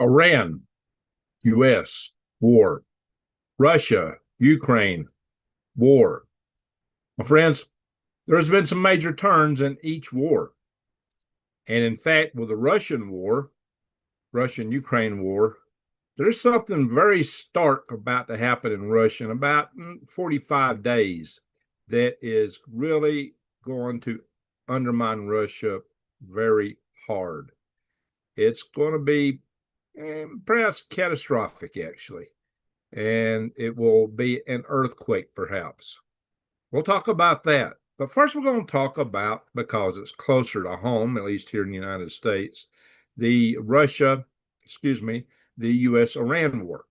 Iran, U.S. war, Russia, Ukraine war. My friends, there's been some major turns in each war. And in fact, with the Russian-Ukraine war, there's something very stark about to happen in Russia in about 45 days that is really going to undermine Russia very hard. It's going to be perhaps catastrophic, actually, and it will be an earthquake, perhaps. We'll talk about that. But first, we're going to talk about, because it's closer to home, at least here in the United States, the U.S.-Iran war.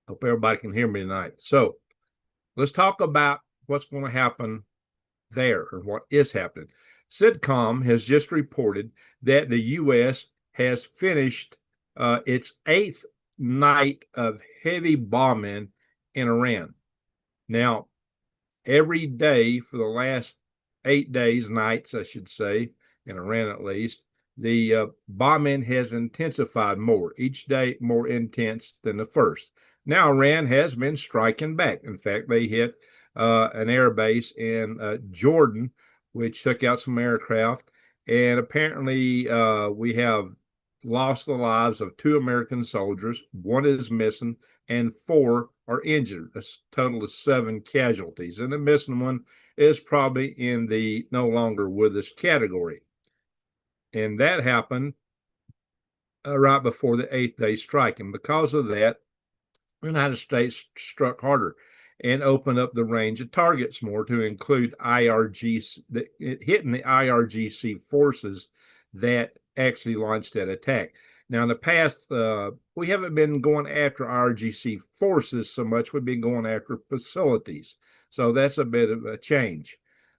Hope everybody can hear me tonight. So let's talk about what's going to happen there, or what is happening. CENTCOM has just reported that the U.S. has finished its 8th night of heavy bombing in Iran. Now, every day for the last 8 days, nights, I should say, in Iran at least, the bombing has intensified more, each day more intense than the first. Now, Iran has been striking back. In fact, they hit an air base in Jordan, which took out some aircraft. And apparently, we have lost the lives of 2 American soldiers. 1 is missing, and 4 are injured. A total of 7 casualties. And the missing one is probably in the no longer with us category. And that happened right before the 8th day strike. And because of that, the United States struck harder and opened up the range of targets more to include hitting the IRGC forces that actually launched that attack. Now, in the past, we haven't been going after IRGC forces so much. We've been going after facilities. So that's a bit of a change,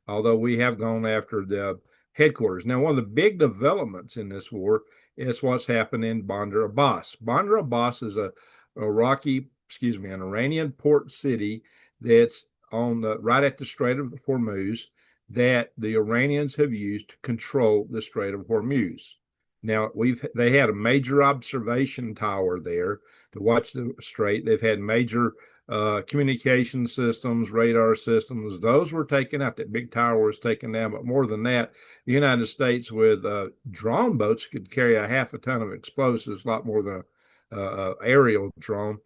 although we have gone after the headquarters. Now, one of the big developments in this war is what's happened in Bandar Abbas. Bandar Abbas is an Iranian port city that's on right at the Strait of Hormuz that the Iranians have used to control the Strait of Hormuz. Now, they had a major observation tower there to watch the strait. They've had major communication systems, radar systems. Those were taken out. That big tower was taken down. But more than that, the United States with drone boats could carry a half a ton of explosives, a lot more than an aerial drone,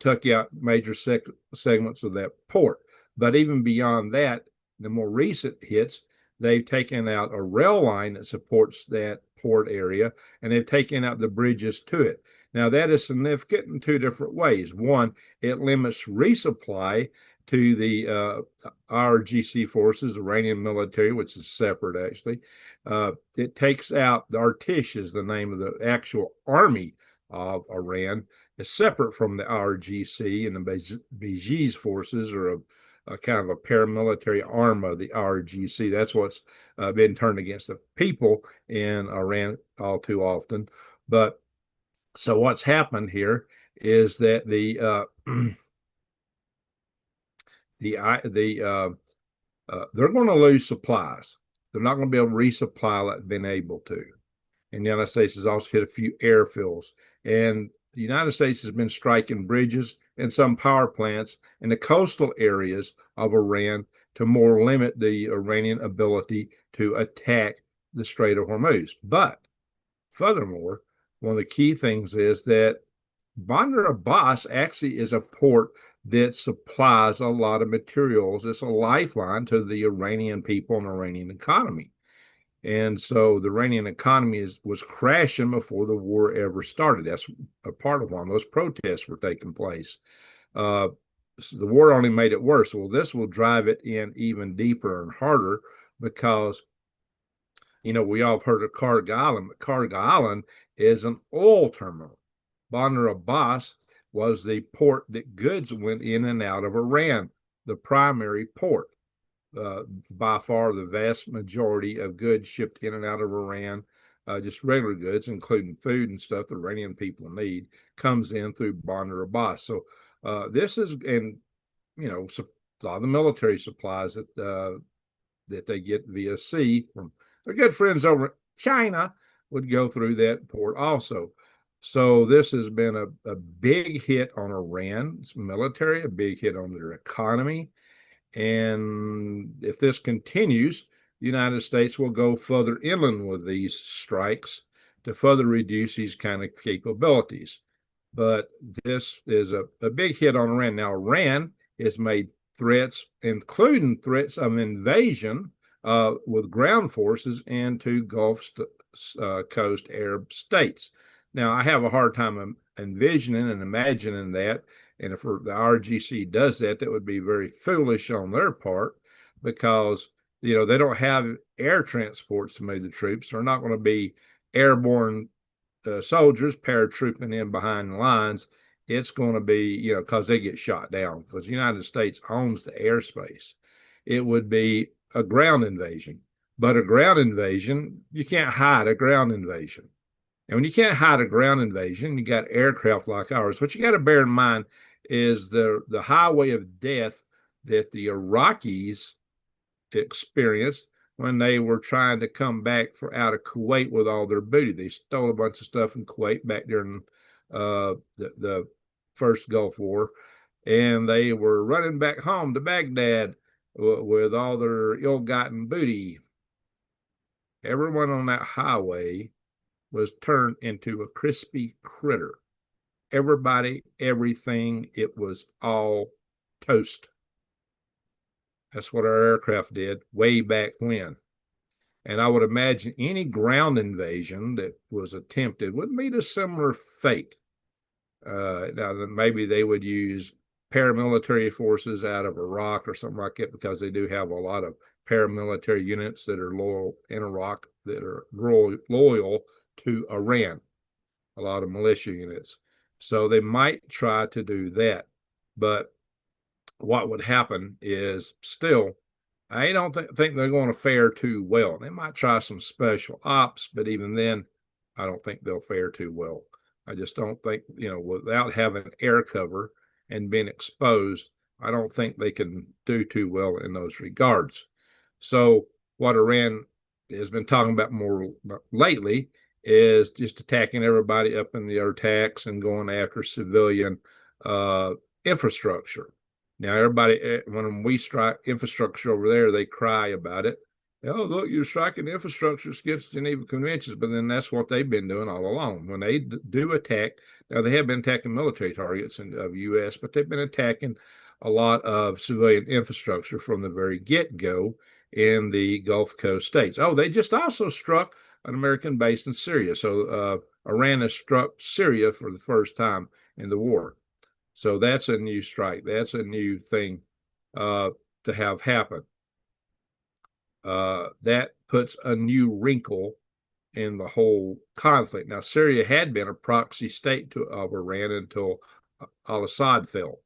took out major segments of that port. But even beyond that, the more recent hits, they've taken out a rail line that supports that port area, and they've taken out the bridges to it. Now, that is significant in 2 different ways. One, it limits resupply to the IRGC forces, Iranian military, which is separate, actually. It takes out, the Artish is the name of the actual army of Iran. It's separate from the IRGC, and the Baji's forces are a kind of a paramilitary arm of the IRGC. That's what's been turned against the people in Iran all too often. But so what's happened here is that they're going to lose supplies. They're not going to be able to resupply like they've been able to. And the United States has also hit a few airfields. And the United States has been striking bridges and some power plants in the coastal areas of Iran to more limit the Iranian ability to attack the Strait of Hormuz. But furthermore, one of the key things is that Bandar Abbas actually is a port that supplies a lot of materials. It's a lifeline to the Iranian people and Iranian economy. And so the Iranian economy was crashing before the war ever started. That's a part of why those protests were taking place. So the war only made it worse. Well, this will drive it in even deeper and harder because, we all have heard of Cargill Island, but Cargill Island is an oil terminal. Bandar Abbas was the port that goods went in and out of Iran, the primary port. By far the vast majority of goods shipped in and out of Iran, just regular goods, including food and stuff the Iranian people need, comes in through Bandar Abbas. So this is, and a lot of the military supplies that they get via sea from their good friends over in China would go through that port also. So this has been a big hit on Iran's military, a big hit on their economy. And if this continues, the United States will go further inland with these strikes to further reduce these kind of capabilities. But this is a big hit on Iran. Now, Iran has made threats, including threats of invasion with ground forces into Gulf Coast Arab states. Now, I have a hard time envisioning and imagining that. And if the RGC does that, that would be very foolish on their part because, they don't have air transports to move the troops. They're not going to be airborne soldiers paratrooping in behind the lines. It's going to be, because they get shot down because the United States owns the airspace. It would be a ground invasion. But a ground invasion, you can't hide a ground invasion. And when you can't hide a ground invasion, you got aircraft like ours. What you got to bear in mind is the highway of death that the Iraqis experienced when they were trying to come back out of Kuwait with all their booty. They stole a bunch of stuff in Kuwait back during the first Gulf War, and they were running back home to Baghdad with all their ill-gotten booty. Everyone on that highway was turned into a crispy critter. Everybody, everything, it was all toast. That's what our aircraft did way back when. And I would imagine any ground invasion that was attempted would meet a similar fate. Now, maybe they would use paramilitary forces out of Iraq or something like that because they do have a lot of paramilitary units that are loyal in Iraq that are loyal to Iran, a lot of militia units. So they might try to do that. But what would happen is still, I don't think they're going to fare too well. They might try some special ops, but even then, I don't think they'll fare too well. I just don't think, without having air cover and being exposed, I don't think they can do too well in those regards. So what Iran has been talking about more lately is just attacking everybody up in the attacks and going after civilian infrastructure. Now, everybody, when we strike infrastructure over there, they cry about it. Oh, look, you're striking infrastructure against Geneva Conventions, but then that's what they've been doing all along. When they do attack, now they have been attacking military targets of the U.S., but they've been attacking a lot of civilian infrastructure from the very get-go in the Gulf Coast states. Oh, they just also struck an American base in Syria. So Iran has struck Syria for the first time in the war. So that's a new strike. That's a new thing to have happen. That puts a new wrinkle in the whole conflict. Now, Syria had been a proxy state of Iran until al-Assad fell.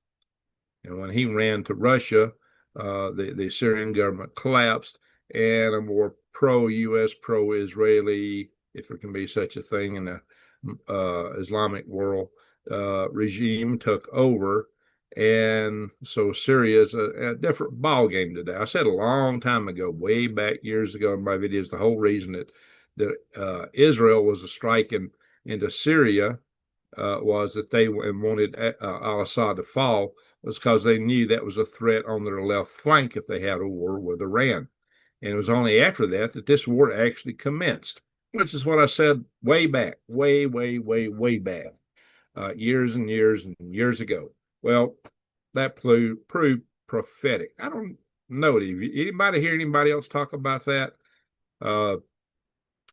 And when he ran to Russia, the Syrian government collapsed, and a more pro-U.S., pro-Israeli, if there can be such a thing in the Islamic world, regime took over. And so Syria is a different ball game today. I said a long time ago, way back years ago in my videos, the whole reason that Israel was striking into Syria was that they wanted al-Assad to fall was because they knew that was a threat on their left flank if they had a war with Iran. And it was only after that that this war actually commenced, which is what I said way back, way back, years and years and years ago. Well, that proved prophetic. I don't know. Anybody hear anybody else talk about that?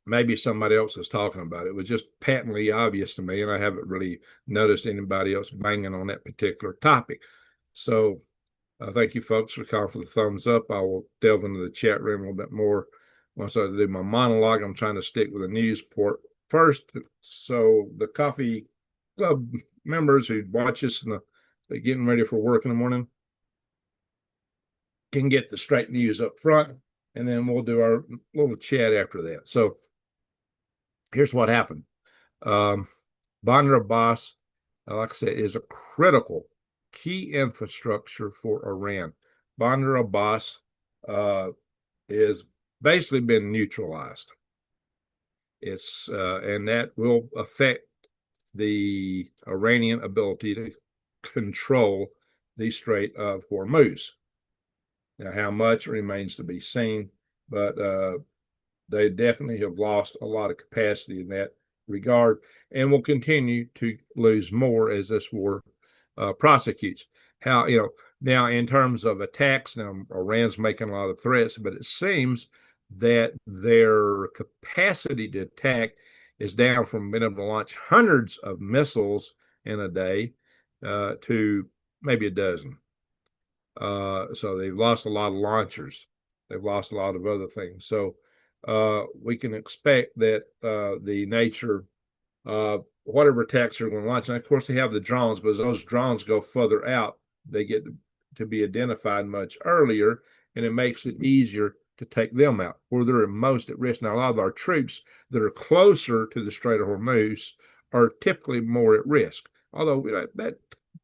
Maybe somebody else is talking about it. It was just patently obvious to me, and I haven't really noticed anybody else banging on that particular topic. So thank you, folks, for calling for the thumbs up. I will delve into the chat room a little bit more once I do my monologue. I'm trying to stick with the news port first, so the coffee club members who watch us and they're getting ready for work in the morning can get the straight news up front, and then we'll do our little chat after that. So here's what happened. Bandar Abbas, like I said, is a critical key infrastructure for Iran. Bandar Abbas is basically been neutralized. And that will affect the Iranian ability to control the Strait of Hormuz. Now, how much remains to be seen, but they definitely have lost a lot of capacity in that regard and will continue to lose more as this war prosecutes. How, now in terms of attacks, now Iran's making a lot of threats, but it seems that their capacity to attack is down from being able to launch hundreds of missiles in a day to maybe a dozen. So they've lost a lot of launchers. They've lost a lot of other things. So we can expect that the nature of whatever attacks are going to launch, and of course they have the drones, but as those drones go further out, they get to be identified much earlier, and it makes it easier to take them out where they're most at risk. Now, a lot of our troops that are closer to the Strait of Hormuz are typically more at risk, although that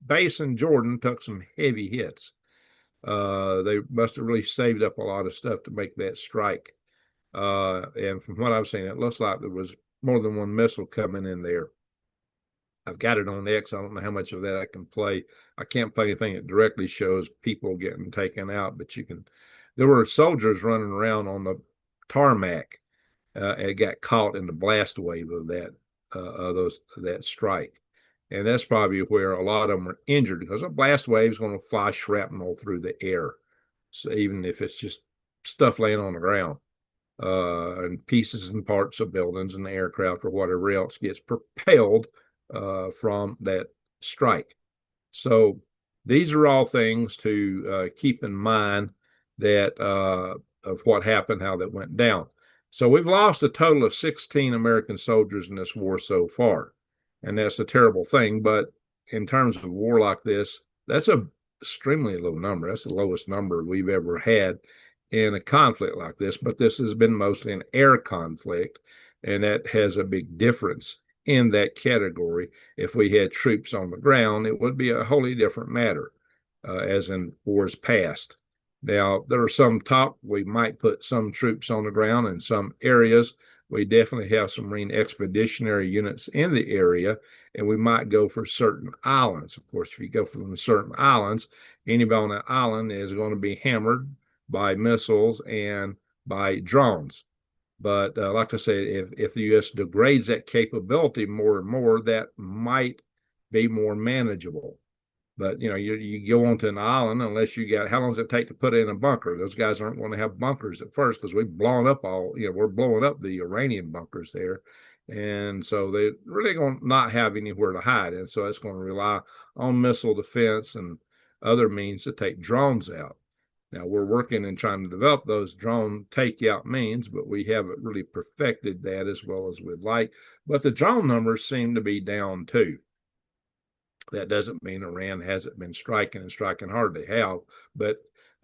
base in Jordan took some heavy hits. They must have really saved up a lot of stuff to make that strike. And from what I've seen, it looks like there was more than one missile coming in there. I've got it on X. I don't know how much of that I can play. I can't play anything that directly shows people getting taken out, but you can. There were soldiers running around on the tarmac. And got caught in the blast wave of that strike. And that's probably where a lot of them are injured, because a blast wave is going to fly shrapnel through the air. So even if it's just stuff laying on the ground, and pieces and parts of buildings and aircraft or whatever else gets propelled from that strike. So these are all things to keep in mind that of what happened, how that went down. So we've lost a total of 16 American soldiers in this war so far. And that's a terrible thing. But in terms of a war like this, that's a extremely low number. That's the lowest number we've ever had in a conflict like this. But this has been mostly an air conflict, and that has a big difference in that category. If we had troops on the ground, it would be a wholly different matter, as in wars past. Now, there are some talk we might put some troops on the ground in some areas. We definitely have some Marine expeditionary units in the area, and we might go for certain islands. Of course, if you go for certain islands, anybody on that island is going to be hammered by missiles and by drones. But like I said, if the U.S. degrades that capability more and more, that might be more manageable. But you go onto an island, unless you got, how long does it take to put in a bunker? Those guys aren't going to have bunkers at first, because we've blown up we're blowing up the Iranian bunkers there. And so they're really going to not have anywhere to hide. And so it's going to rely on missile defense and other means to take drones out. Now, we're working and trying to develop those drone takeout means, but we haven't really perfected that as well as we'd like. But the drone numbers seem to be down too. That doesn't mean Iran hasn't been striking and striking hard. They have, but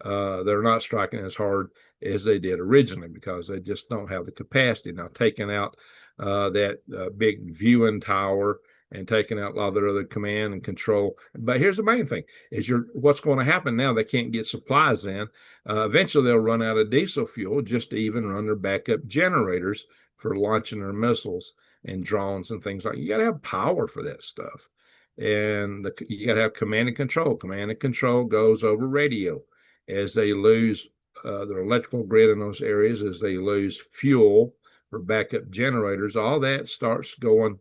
they're not striking as hard as they did originally, because they just don't have the capacity. Now, taking out that big viewing tower and taking out a lot of their other command and control. But here's the main thing: is what's going to happen now? They can't get supplies in. Eventually, they'll run out of diesel fuel just to even run their backup generators for launching their missiles and drones and things like that. You got to have power for that stuff. And you got to have command and control. Command and control goes over radio. As they lose their electrical grid in those areas, as they lose fuel for backup generators, all that starts going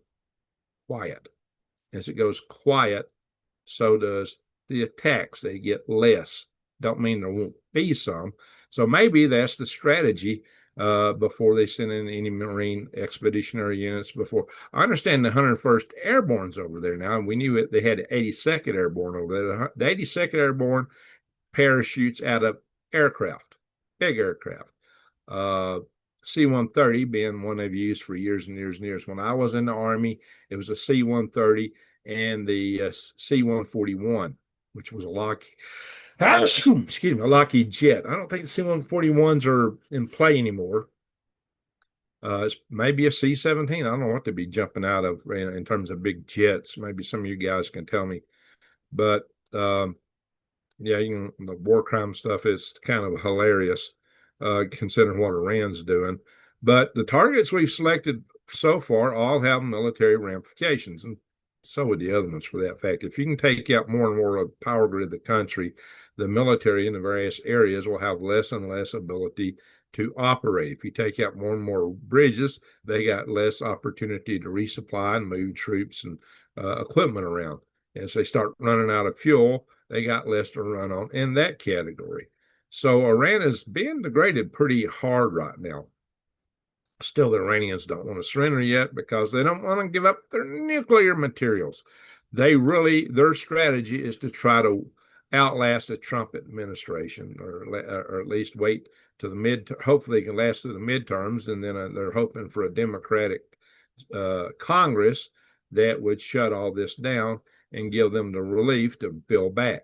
quiet. As it goes quiet, so does the attacks. They get less. Don't mean there won't be some. So maybe that's the strategy before they send in any Marine expeditionary units. Before, I understand the 101st Airborne's over there now, and we knew they had the 82nd Airborne over there. The 82nd Airborne parachutes out of aircraft, big aircraft. C-130 being one they've used for years and years and years. When I was in the Army, it was a C-130 and the C-141, which was a Lockheed. Excuse me, a Lockheed jet. I don't think the C-141s are in play anymore. It's maybe a C-17. I don't know what to be jumping out of in terms of big jets. Maybe some of you guys can tell me. But yeah, the war crime stuff is kind of hilarious, considering what Iran's doing. But the targets we've selected so far all have military ramifications. And So would the other ones for that fact. If you can take out more and more of the power grid of the country, the military in the various areas will have less and less ability to operate. If you take out more and more bridges, they got less opportunity to resupply and move troops and equipment around. As they start running out of fuel, they got less to run on in that category. So Iran is being degraded pretty hard right now. Still, the Iranians don't want to surrender yet because they don't want to give up their nuclear materials. Their strategy is to try to outlast a Trump administration, or at least wait to hopefully they can last to the midterms, and then they're hoping for a Democratic Congress that would shut all this down and give them the relief to build back.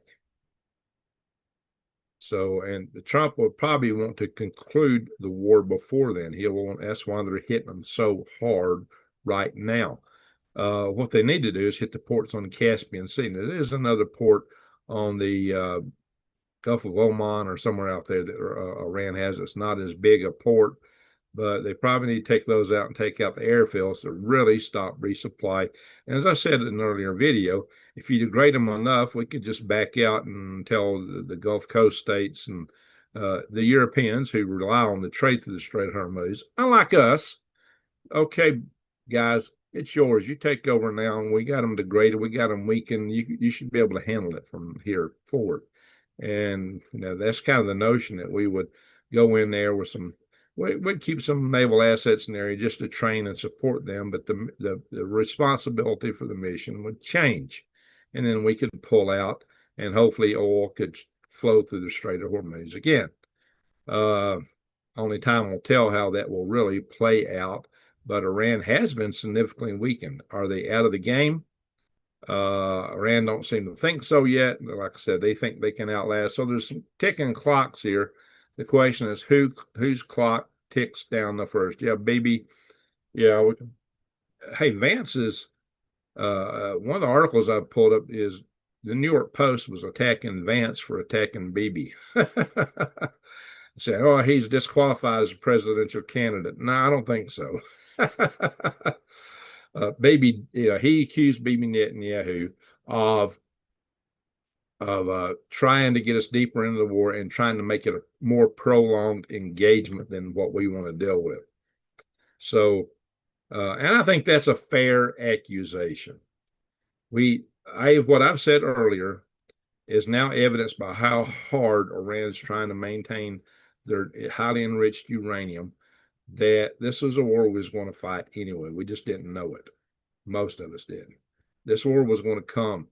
So, and Trump will probably want to conclude the war before then. That's why they're hitting them so hard right now. What they need to do is hit the ports on the Caspian Sea. Now, there is another port on the Gulf of Oman or somewhere out there that Iran has. It's not as big a port, but they probably need to take those out and take out the airfields to really stop resupply. And as I said in an earlier video, if you degrade them enough, we could just back out and tell the Gulf Coast states and the Europeans who rely on the trade through the Strait of Hormuz, unlike us, okay, guys, it's yours. You take over now, and we got them degraded. We got them weakened. You should be able to handle it from here forward. And that's kind of the notion, that we would go in there with we'd keep some naval assets in the area just to train and support them, but the responsibility for the mission would change, and then we could pull out, and hopefully oil could flow through the Strait of Hormuz again. Only time will tell how that will really play out, but Iran has been significantly weakened. Are they out of the game? Iran don't seem to think so yet. Like I said, they think they can outlast. So there's some ticking clocks here. The question is whose clock ticks down the first? Yeah, baby. Yeah. Hey, Vance's one of the articles I pulled up is the New York Post was attacking Vance for attacking Bibi. Saying, oh, he's disqualified as a presidential candidate. No, I don't think so. Bibi, he accused Bibi Netanyahu of trying to get us deeper into the war and trying to make it a more prolonged engagement than what we want to deal with. So, and I think that's a fair accusation. What I've said earlier is now evidenced by how hard Iran is trying to maintain their highly enriched uranium, that this was a war we was going to fight anyway. We just didn't know it. Most of us didn't. This war was going to come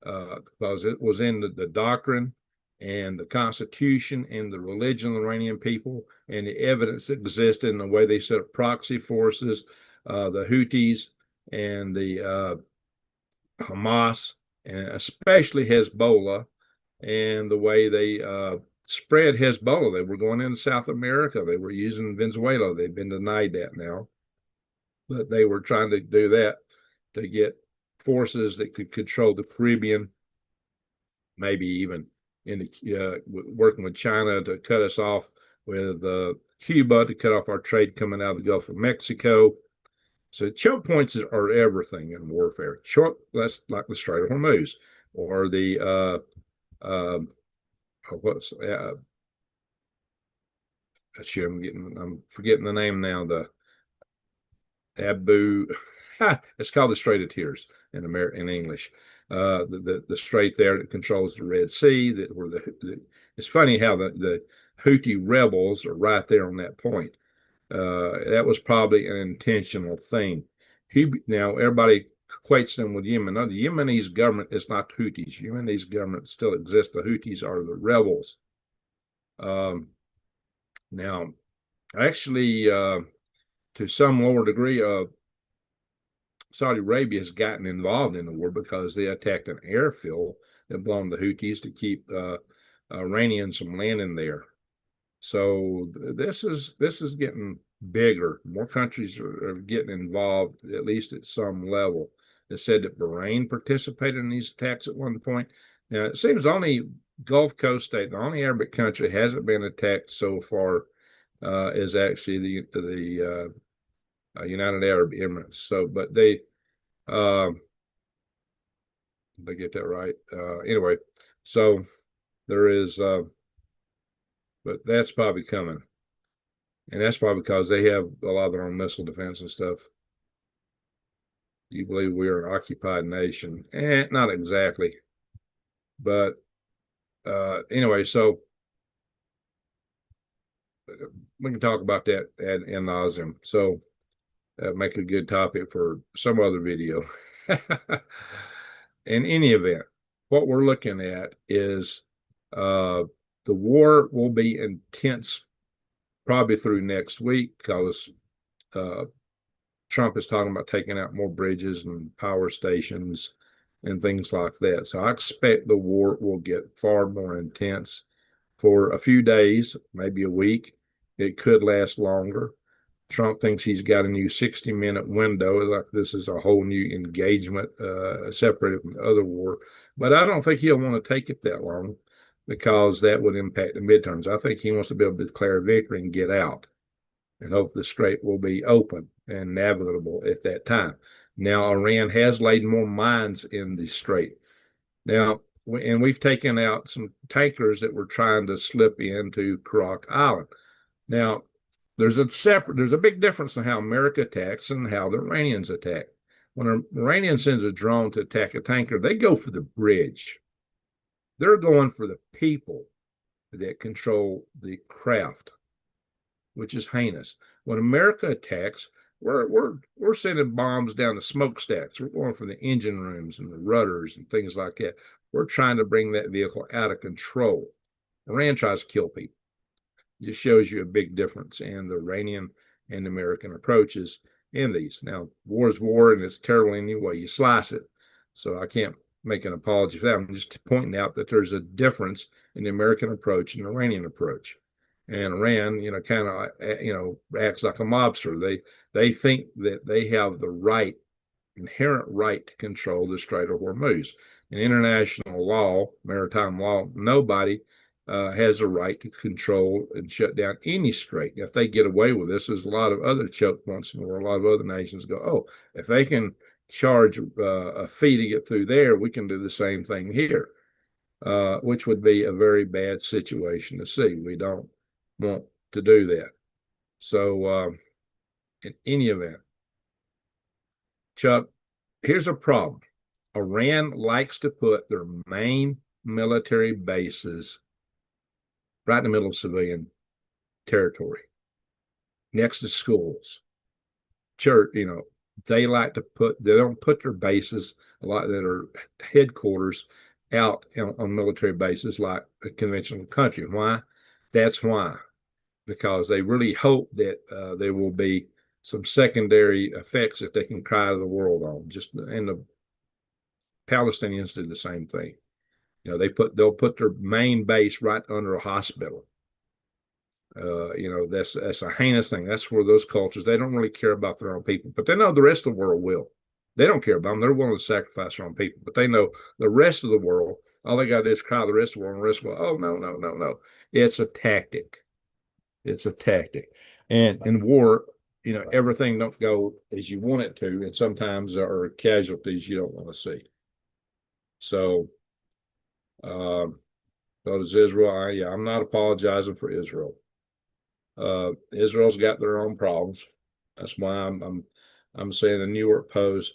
because it was in the doctrine and the Constitution and the religion of the Iranian people, and the evidence existed in the way they set up proxy forces, the Houthis and the Hamas, and especially Hezbollah, and the way they spread Hezbollah. They were going into South America. They were using Venezuela. They've been denied that now, but they were trying to do that to get forces that could control the Caribbean, maybe even in working with China to cut us off, with Cuba to cut off our trade coming out of the Gulf of Mexico. So choke points are everything in warfare. That's like the Strait of Hormuz, or the what's I'm forgetting the name now. The Abu, it's called the Strait of Tears in English. The strait there that controls the Red Sea. It's funny how the Houthi rebels are right there on that point. That was probably an intentional thing. Now everybody equates them with Yemen. No, the Yemenis government is not Houthis. Yemenis government still exists. The Houthis are the rebels. Now, actually, to some lower degree, Saudi Arabia has gotten involved in the war because they attacked an airfield that belonged to the Houthis to keep Iranians from landing there. So this is getting bigger. More countries are getting involved, at least at some level. It said that Bahrain participated in these attacks at one point. Now, it seems only Gulf Coast state, the only Arabic country that hasn't been attacked so far, is actually the United Arab Emirates. So, but they Did I get that right? Anyway, so there is, but that's probably coming. And that's probably because they have a lot of their own missile defense and stuff. You believe we are an occupied nation? Not exactly. But anyway, so we can talk about that ad nauseum. So make a good topic for some other video. In any event, what we're looking at is the war will be intense probably through next week because Trump is talking about taking out more bridges and power stations and things like that. So I expect the war will get far more intense for a few days, maybe a week. It could last longer. Trump thinks he's got a new 60-minute window, like this is a whole new engagement, separated from the other war. But I don't think he'll want to take it that long because that would impact the midterms. I think he wants to be able to declare victory and get out and hope the strait will be open and navigable at that time. Now, Iran has laid more mines in the strait. Now, and we've taken out some tankers that were trying to slip into Krell Island. Now, there's a big difference in how America attacks and how the Iranians attack. When an Iranian sends a drone to attack a tanker, they go for the bridge. They're going for the people that control the craft, which is heinous. When America attacks, we're sending bombs down the smokestacks. We're going for the engine rooms and the rudders and things like that. We're trying to bring that vehicle out of control. Iran tries to kill people. It just shows you a big difference in the Iranian and American approaches in these. Now, war is war, and it's terrible any way you slice it. So I can't make an apology for that. I'm just pointing out that there's a difference in the American approach and the Iranian approach. And Iran, kind of, acts like a mobster. They think that they have the inherent right to control the Strait of Hormuz. In international law, maritime law, nobody has a right to control and shut down any strait. If they get away with this, there's a lot of other choke points where a lot of other nations go, oh, if they can charge a fee to get through there, we can do the same thing here, which would be a very bad situation to see. We don't want to do that. So in any event, Chuck, here's a problem. Iran likes to put their main military bases right in the middle of civilian territory, next to schools, church. They don't put their bases a lot that are headquarters out on military bases like a conventional country. Why? That's why, because they really hope that there will be some secondary effects that they can cry to the world on. And the Palestinians do the same thing. They'll put their main base right under a hospital. That's a heinous thing. That's where those cultures, they don't really care about their own people, but they know the rest of the world will. They don't care about them. They're willing to sacrifice their own people, but they know the rest of the world, all they got to do is cry the rest of the world, and the rest of the world, oh, no. It's a tactic. It's a tactic. And in war, everything don't go as you want it to, and sometimes there are casualties you don't want to see. So, does Israel? I'm not apologizing for Israel. Israel's got their own problems. That's why I'm saying the New York Post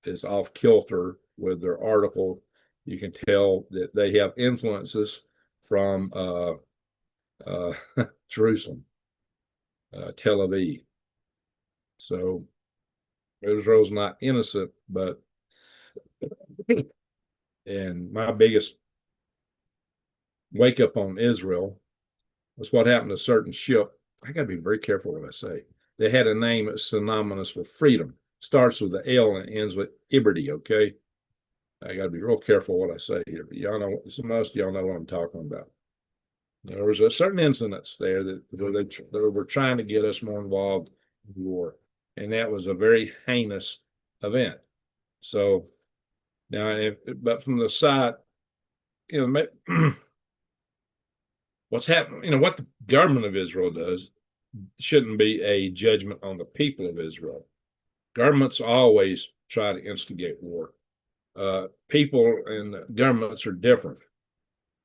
is off kilter with their article. You can tell that they have influences from Jerusalem, Tel Aviv. So Israel's not innocent, but and my biggest wake up on Israel was what happened to a certain ship. I got to be very careful what I say. They had a name that's synonymous with freedom. Starts with the L and ends with Liberty. Okay, I got to be real careful what I say here. But y'all know, most of y'all know what I'm talking about. There was a certain incidents there that they were trying to get us more involved in war, and that was a very heinous event. So now, but from the side, what's happening, what the government of Israel does shouldn't be a judgment on the people of Israel. Governments always try to instigate war. People and governments are different.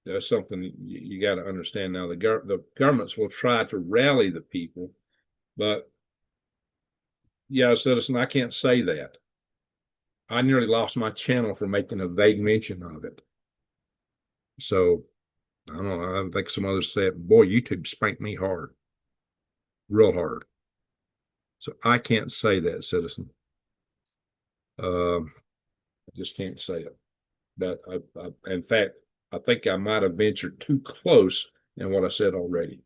That's something you got to understand now. The governments will try to rally the people, but yeah, citizen, I can't say that. I nearly lost my channel for making a vague mention of it. So I don't know. I think some others said, boy, YouTube spanked me hard, real hard. So I can't say that, citizen. I just can't say it. That in fact, I think I might have ventured too close in what I said already.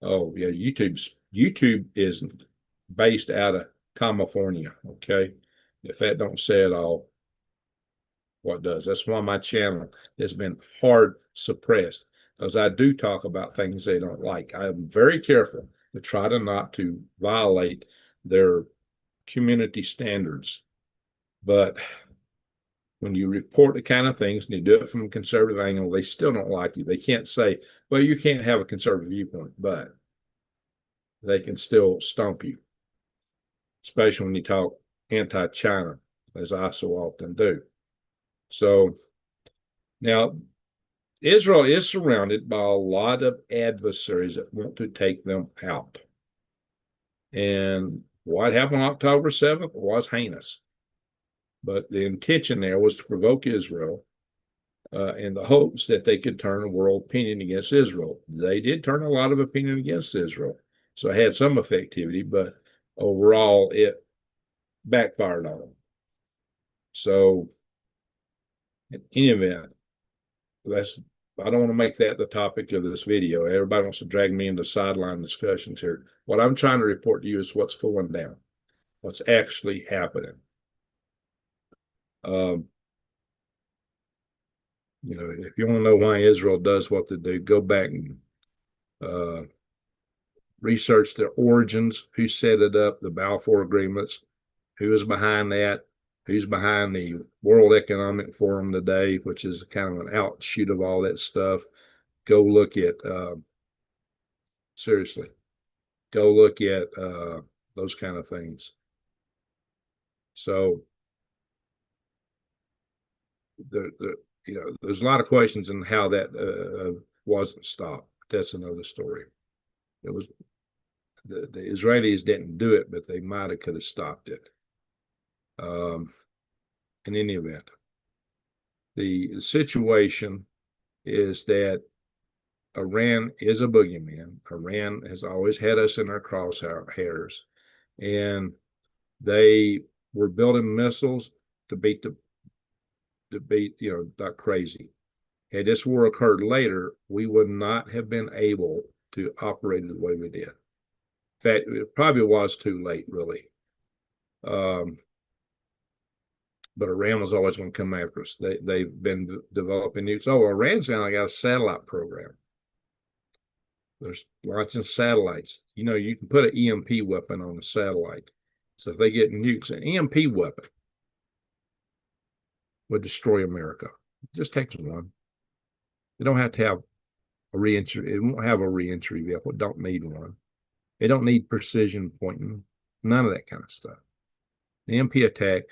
Oh yeah, YouTube is based out of California. Okay, if that don't say it all, what does? That's why my channel has been hard suppressed, because I do talk about things they don't like. I am very careful to try to not to violate their community standards, but when you report the kind of things and you do it from a conservative angle, they still don't like you. They can't say, well, you can't have a conservative viewpoint, but they can still stomp you, especially when you talk anti-China, as I so often do. So now Israel is surrounded by a lot of adversaries that want to take them out. And what happened on October 7th was heinous. But the intention there was to provoke Israel in the hopes that they could turn a world opinion against Israel. They did turn a lot of opinion against Israel. So it had some effectivity, but overall it backfired on them. So in any event, I don't want to make that the topic of this video. Everybody wants to drag me into sideline discussions here. What I'm trying to report to you is what's going down, what's actually happening. If you want to know why Israel does what they do, go back and research their origins, who set it up, the Balfour Agreements, who is behind that, who's behind the World Economic Forum today, which is kind of an outshoot of all that stuff. Go look at, seriously, go look at those kind of things. So, there's a lot of questions on how that wasn't stopped. That's another story. It was the Israelis didn't do it, but they might have could have stopped it. In any event, the situation is that Iran is a boogeyman. Iran has always had us in our crosshairs, and they were building missiles to beat like crazy. Had this war occurred later, we would not have been able to operate the way we did. In fact, it probably was too late, really. But Iran was always going to come after us. They've been developing new. So Iran's now got a satellite program. There's launching satellites. You can put an EMP weapon on a satellite. So if they get nukes, an EMP weapon would destroy America. It just takes one. You don't have to have a reentry. It won't have a reentry vehicle. It don't need one. It don't need precision pointing. None of that kind of stuff. The EMP attack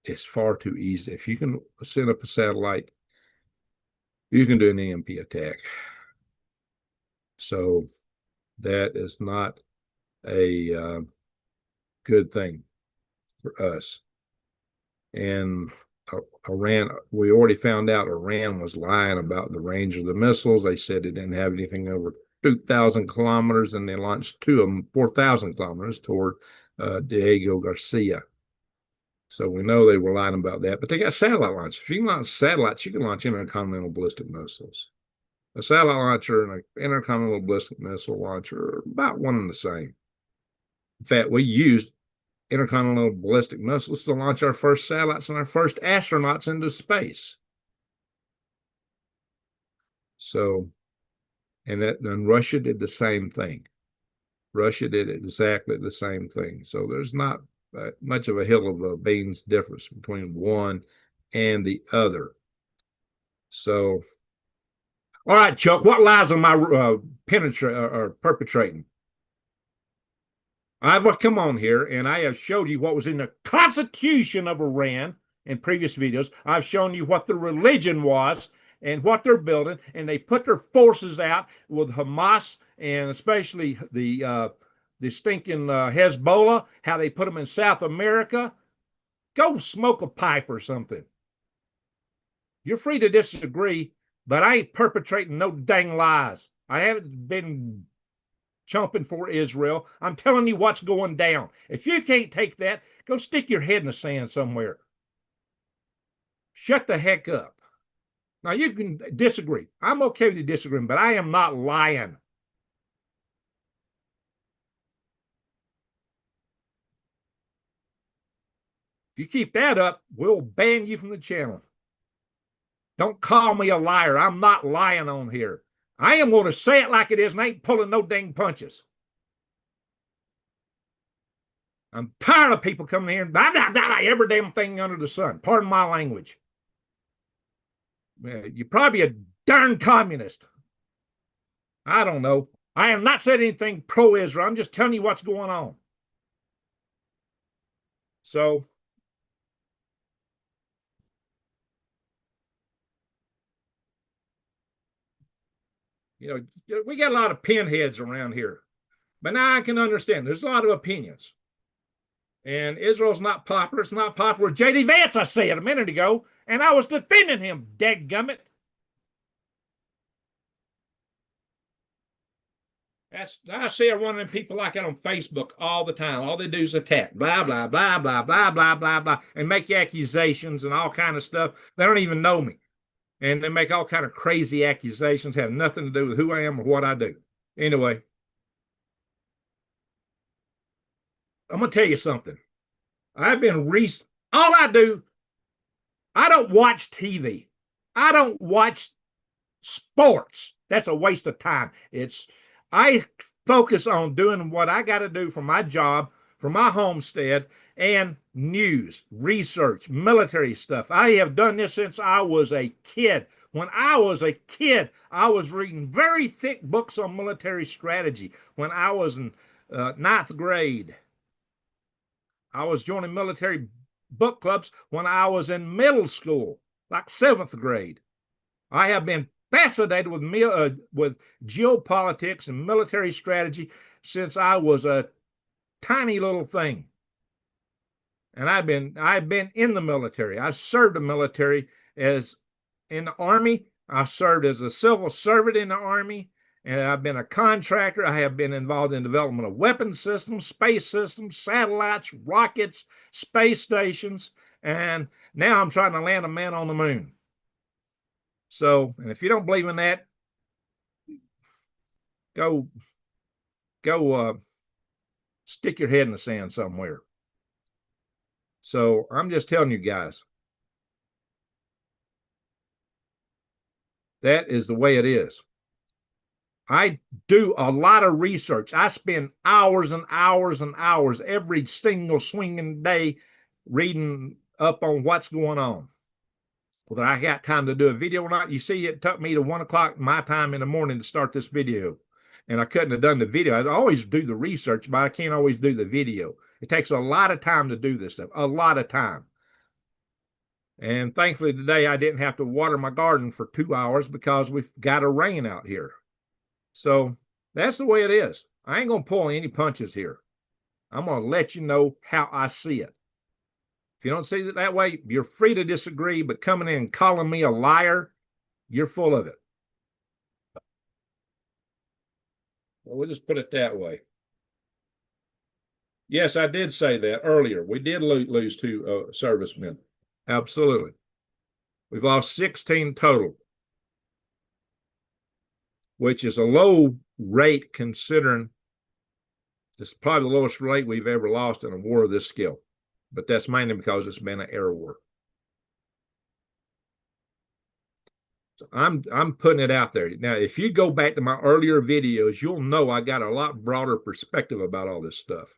is far too easy. If you can send up a satellite, you can do an EMP attack. So that is not a good thing for us. And Iran, we already found out Iran was lying about the range of the missiles. They said it didn't have anything over 2,000 kilometers, and they launched two of them 4,000 kilometers toward Diego Garcia. So we know they were lying about that, but they got satellite launch. If you can launch satellites, you can launch intercontinental ballistic missiles. A satellite launcher and an intercontinental ballistic missile launcher are about one and the same. In fact, we used intercontinental ballistic missiles to launch our first satellites and our first astronauts into space. So, and Russia did the same thing. Russia did exactly the same thing. So there's not much of a hill of beans difference between one and the other. So, all right, Chuck, what lies am I perpetrating? I've come on here and I have showed you what was in the Constitution of Iran in previous videos. I've shown you what the religion was and what they're building, and they put their forces out with Hamas and especially the stinking Hezbollah, how they put them in South America. Go smoke a pipe or something. You're free to disagree, but I ain't perpetrating no dang lies. I haven't been chomping for Israel. I'm telling you what's going down. If you can't take that, go stick your head in the sand somewhere. Shut the heck up. Now, you can disagree. I'm okay with you disagreeing, but I am not lying. If you keep that up, we'll ban you from the channel. Don't call me a liar. I'm not lying on here. I am going to say it like it is and I ain't pulling no dang punches. I'm tired of people coming here and blah, blah, blah, every damn thing under the sun. Pardon my language. You're probably a darn communist. I don't know. I have not said anything pro-Israel. I'm just telling you what's going on. So, you know, we got a lot of pinheads around here. But now I can understand. There's a lot of opinions. And Israel's not popular. It's not popular. J.D. Vance, I said a minute ago, and I was defending him, dadgummit. I see one of them people like that on Facebook all the time. All they do is attack, blah, blah, blah, blah, blah, blah, blah, blah, and make accusations and all kind of stuff. They don't even know me. And they make all kind of crazy accusations, have nothing to do with who I am or what I do. Anyway, I'm going to tell you something. I've been all I do, I don't watch TV. I don't watch sports. That's a waste of time. I focus on doing what I got to do for my job, for my homestead, and news, research, military stuff. I have done this since I was a kid. When I was a kid, I was reading very thick books on military strategy. When I was in ninth grade, I was joining military book clubs when I was in middle school, like 7th grade. I have been fascinated with geopolitics and military strategy since I was a tiny little thing. And I've been in the military. I served the military as in the Army. I served as a civil servant in the Army, and I've been a contractor. I have been involved in development of weapon systems, space systems, satellites, rockets, space stations, and now I'm trying to land a man on the moon. So, and if you don't believe in that, go stick your head in the sand somewhere. So I'm just telling you guys, that is the way it is. I do a lot of research. I spend hours and hours and hours every single swinging day reading up on what's going on. Whether I got time to do a video or not, you see, it took me to 1 o'clock my time in the morning to start this video. And I couldn't have done the video. I'd always do the research, but I can't always do the video. It takes a lot of time to do this stuff, a lot of time. And thankfully today I didn't have to water my garden for 2 hours because we've got a rain out here. So that's the way it is. I ain't going to pull any punches here. I'm going to let you know how I see it. If you don't see it that way, you're free to disagree, but coming in and calling me a liar, you're full of it. Well, we'll just put it that way. Yes, I did say that earlier. We did lose 2 servicemen. Absolutely. We've lost 16 total, which is a low rate considering it's probably the lowest rate we've ever lost in a war of this scale. But that's mainly because it's been an air war. So I'm putting it out there. Now, if you go back to my earlier videos, you'll know I got a lot broader perspective about all this stuff,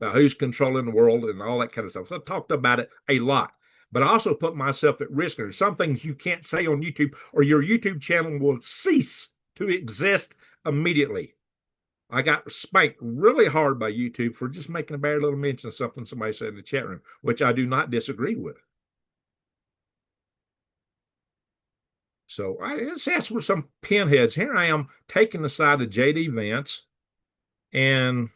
about who's controlling the world and all that kind of stuff. So I talked about it a lot, but I also put myself at risk. There's some things you can't say on YouTube or your YouTube channel will cease to exist immediately. I got spanked really hard by YouTube for just making a bad little mention of something somebody said in the chat room, which I do not disagree with. So that's where some pinheads. Here I am taking the side of J.D. Vance and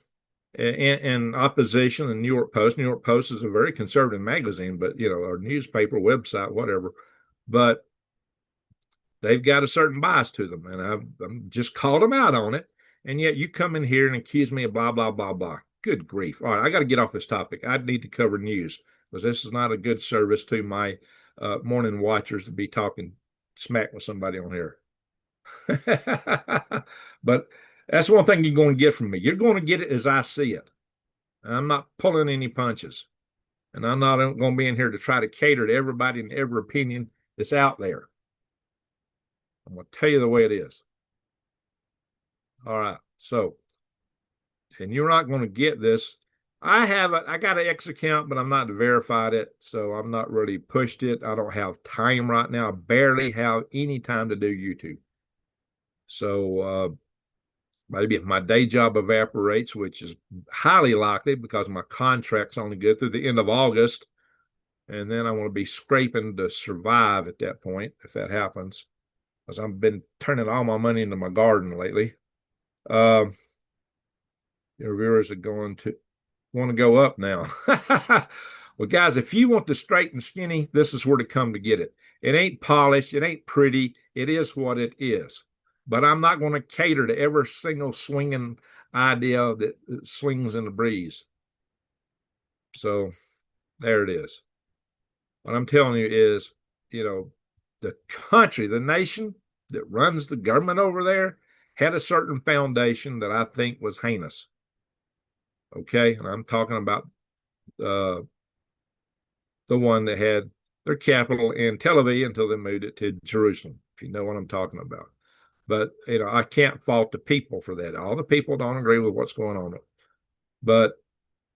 in opposition in New York Post. New York Post is a very conservative magazine, but or newspaper, website, whatever. But they've got a certain bias to them, and I'm just called them out on it. And yet you come in here and accuse me of blah blah blah blah. Good grief! All right, I got to get off this topic. I need to cover news because this is not a good service to my morning watchers to be talking smack with somebody on here. But that's one thing you're going to get from me. You're going to get it as I see it. I'm not pulling any punches. And I'm not going to be in here to try to cater to everybody and every opinion that's out there. I'm going to tell you the way it is. All right. So, and you're not going to get this. I got an X account, but I'm not verified it. So I'm not really pushed it. I don't have time right now. I barely have any time to do YouTube. So, maybe if my day job evaporates, which is highly likely because my contract's only good through the end of August, and then I want to be scraping to survive at that point if that happens, because I've been turning all my money into my garden lately. Your viewers are going to want to go up now. Well, guys, if you want the straight and skinny, this is where to come to get it. It ain't polished. It ain't pretty. It is what it is. But I'm not going to cater to every single swinging idea that swings in the breeze. So there it is. What I'm telling you is, the country, the nation that runs the government over there had a certain foundation that I think was heinous. Okay. And I'm talking about the one that had their capital in Tel Aviv until they moved it to Jerusalem, if you know what I'm talking about. But, I can't fault the people for that. All the people don't agree with what's going on. But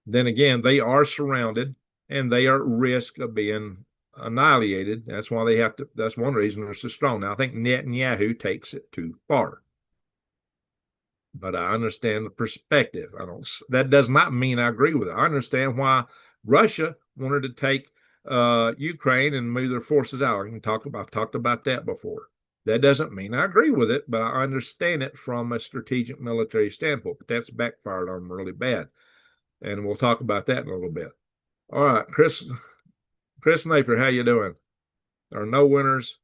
then again, they are surrounded and they are at risk of being annihilated. That's why they have to, that's one reason they're so strong. Now, I think Netanyahu takes it too far. But I understand the perspective. That does not mean I agree with it. I understand why Russia wanted to take Ukraine and move their forces out. I've talked about that before. That doesn't mean I agree with it, but I understand it from a strategic military standpoint. But that's backfired on them really bad. And we'll talk about that in a little bit. All right, Chris Napier, how you doing? There are no winners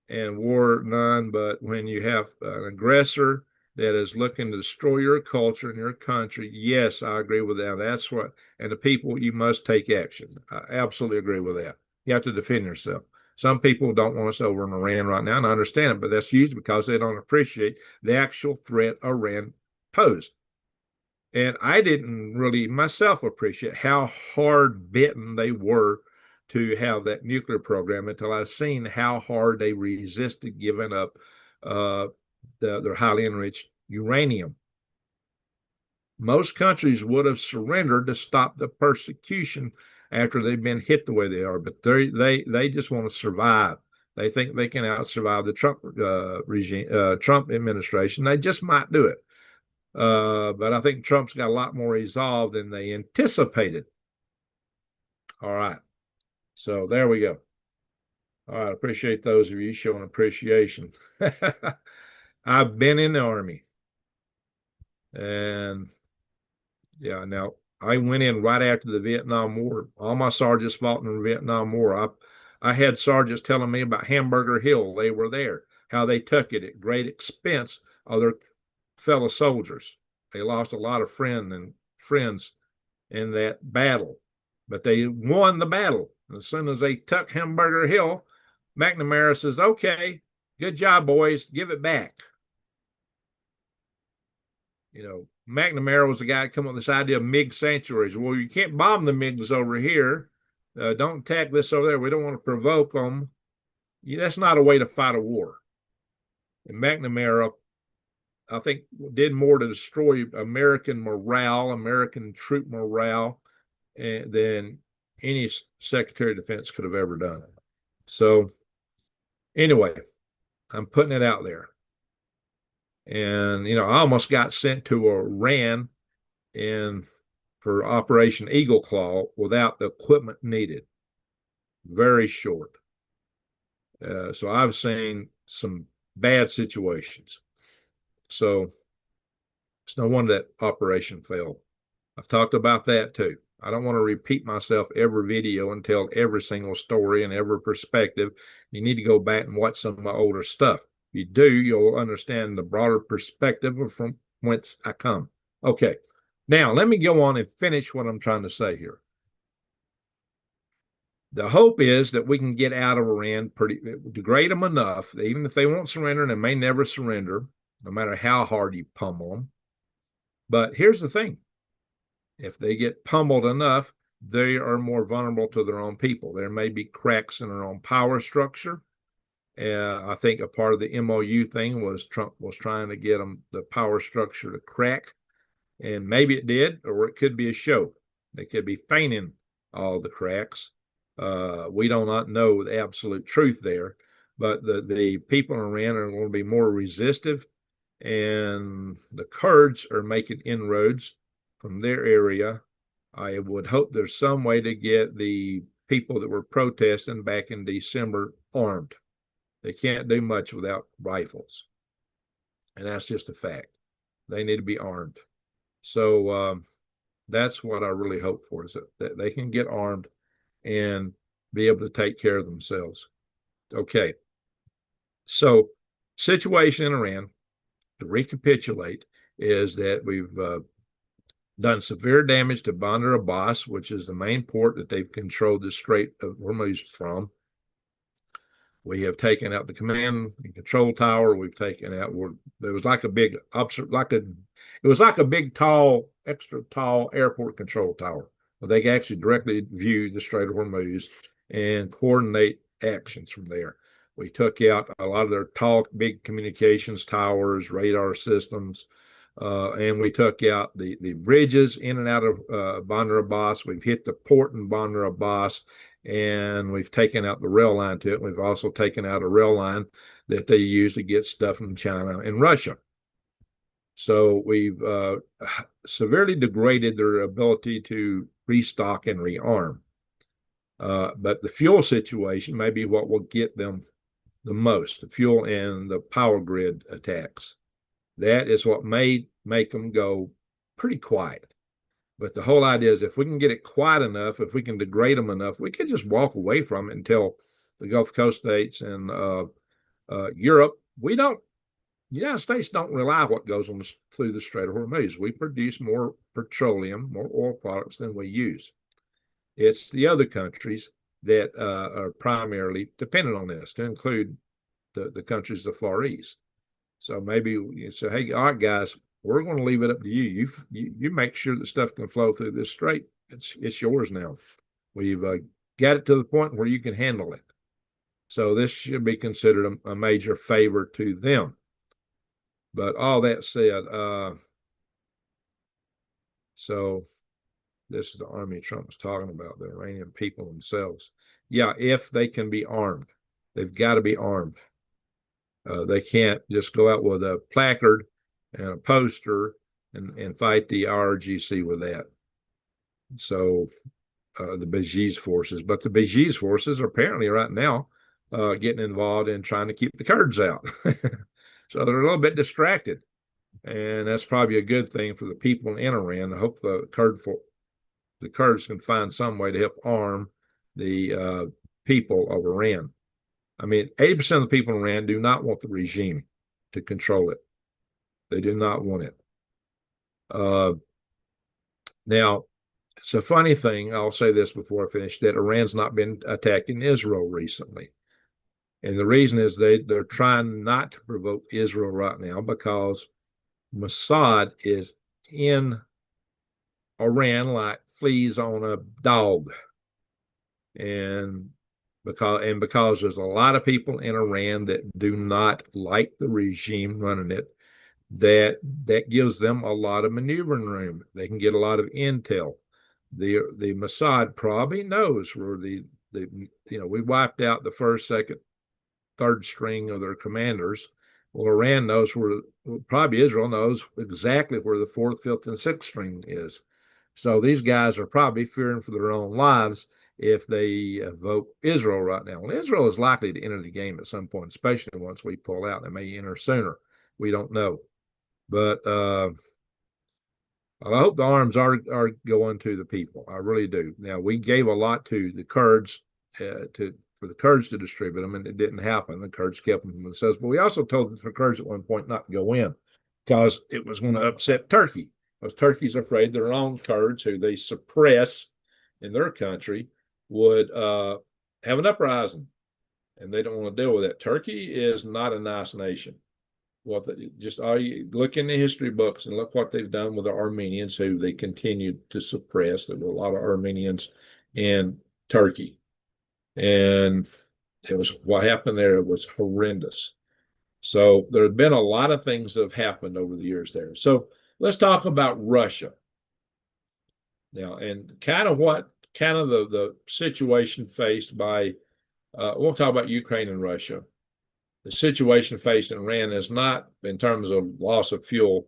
and war none, but when you have an aggressor that is looking to destroy your culture and your country, yes, I agree with that. That's what, and the people, you must take action. I absolutely agree with that. You have to defend yourself. Some people don't want us over in Iran right now, and I understand it, but that's usually because they don't appreciate the actual threat Iran posed. And I didn't really myself appreciate how hard bitten they were to have that nuclear program until I've seen how hard they resisted giving up their highly enriched uranium. Most countries would have surrendered to stop the persecution after they've been hit the way they are, but they just want to survive. They think they can out-survive the Trump regime, Trump administration. They just might do it. But I think Trump's got a lot more resolve than they anticipated. All right. So there we go. All right. Appreciate those of you showing appreciation. I've been in the Army. And yeah, now I went in right after the Vietnam War. All my sergeants fought in the Vietnam War. I had sergeants telling me about Hamburger Hill. They were there, how they took it at great expense of their fellow soldiers. They lost a lot of friends in that battle, but they won the battle. As soon as they took Hamburger Hill, McNamara says, "Okay, good job, boys. Give it back." McNamara was the guy that came up with this idea of MiG sanctuaries. Well, you can't bomb the MiGs over here. Don't attack this over there. We don't want to provoke them. That's not a way to fight a war. And McNamara, I think, did more to destroy American morale, American troop morale, than any Secretary of Defense could have ever done. So, anyway, I'm putting it out there. And I almost got sent to Iran in for Operation Eagle Claw without the equipment needed. Very short. So I've seen some bad situations. So it's no wonder that operation failed. I've talked about that too. I don't want to repeat myself every video and tell every single story and every perspective. You need to go back and watch some of my older stuff. If you do, you'll understand the broader perspective of from whence I come. Okay, now let me go on and finish what I'm trying to say here. The hope is that we can get out of Iran, degrade them enough, even if they won't surrender, and they may never surrender, no matter how hard you pummel them. But here's the thing. If they get pummeled enough, they are more vulnerable to their own people. There may be cracks in their own power structure. I think a part of the MOU thing was Trump was trying to get them the power structure to crack, and maybe it did, or it could be a show. They could be feigning all the cracks. We do not know the absolute truth there, but the people in Iran are going to be more resistive, and the Kurds are making inroads from their area. I would hope there's some way to get the people that were protesting back in December armed. They can't do much without rifles, and that's just a fact. They need to be armed. So that's what I really hope for, is that they can get armed and be able to take care of themselves. Okay. So, situation in Iran, to recapitulate, is that we've done severe damage to Bandar Abbas, which is the main port that they've controlled the Strait of Hormuz from. We have taken out the command and control tower. We've taken out. There was like a big, it was like a big, tall, extra tall airport control tower. But they can actually directly view the Strait of Hormuz and coordinate actions from there. We took out a lot of their tall, big communications towers, radar systems, and we took out the bridges in and out of Bandar Abbas. We've hit the port in Bandar Abbas, and we've taken out the rail line to it. We've also taken out a rail line that they use to get stuff from China and Russia. So we've severely degraded their ability to restock and rearm. But the fuel situation may be what will get them the most, the fuel and the power grid attacks. That is what may make them go pretty quiet. But the whole idea is, if we can get it quiet enough, if we can degrade them enough, we could just walk away from it until the Gulf Coast states and Europe. The United States don't rely on what goes on through the Strait of Hormuz. We produce more petroleum, more oil products than we use. It's the other countries that are primarily dependent on this, to include the countries of the Far East. So maybe you say, hey, all right, guys, we're going to leave it up to you. You make sure that stuff can flow through this strait. It's yours now. We've got it to the point where you can handle it. So this should be considered a major favor to them. But all that said, so this is the army Trump was talking about, the Iranian people themselves. Yeah, if they can be armed, they've got to be armed. They can't just go out with a placard and a poster and fight the IRGC with that. So the Basij's forces, but the Basij's forces are apparently right now getting involved in trying to keep the Kurds out. So they're a little bit distracted, and that's probably a good thing for the people in Iran. I hope the Kurds can find some way to help arm the people of Iran. I mean, 80% of the people in Iran do not want the regime to control it. They do not want it. Now, it's a funny thing. I'll say this before I finish, that Iran's not been attacking Israel recently. And the reason is they're trying not to provoke Israel right now, because Mossad is in Iran like fleas on a dog. And because there's a lot of people in Iran that do not like the regime running it, that gives them a lot of maneuvering room. They can get a lot of intel. The Mossad probably knows where we wiped out the first, second, third string of their commanders. Well, Iran knows where, probably Israel knows exactly where the fourth, fifth, and sixth string is. So these guys are probably fearing for their own lives if they vote Israel right now. Well, Israel is likely to enter the game at some point, especially once we pull out. They may enter sooner. We don't know. But I hope the arms are going to the people. I really do. Now, we gave a lot to the Kurds for the Kurds to distribute them, and it didn't happen. The Kurds kept them themselves. But we also told the Kurds at one point not to go in because it was going to upset Turkey. Because Turkey's afraid their own Kurds, who they suppress in their country, would have an uprising, and they don't want to deal with that. Turkey is not a nice nation. What just all you look in the history books and look what they've done with the Armenians, who they continued to suppress. There were a lot of Armenians in Turkey, and it was what happened there was horrendous. So there have been a lot of things that have happened over the years there. So let's talk about Russia now, and kind of the situation faced by. We'll talk about Ukraine and Russia. The situation faced in Iran is not, in terms of loss of fuel,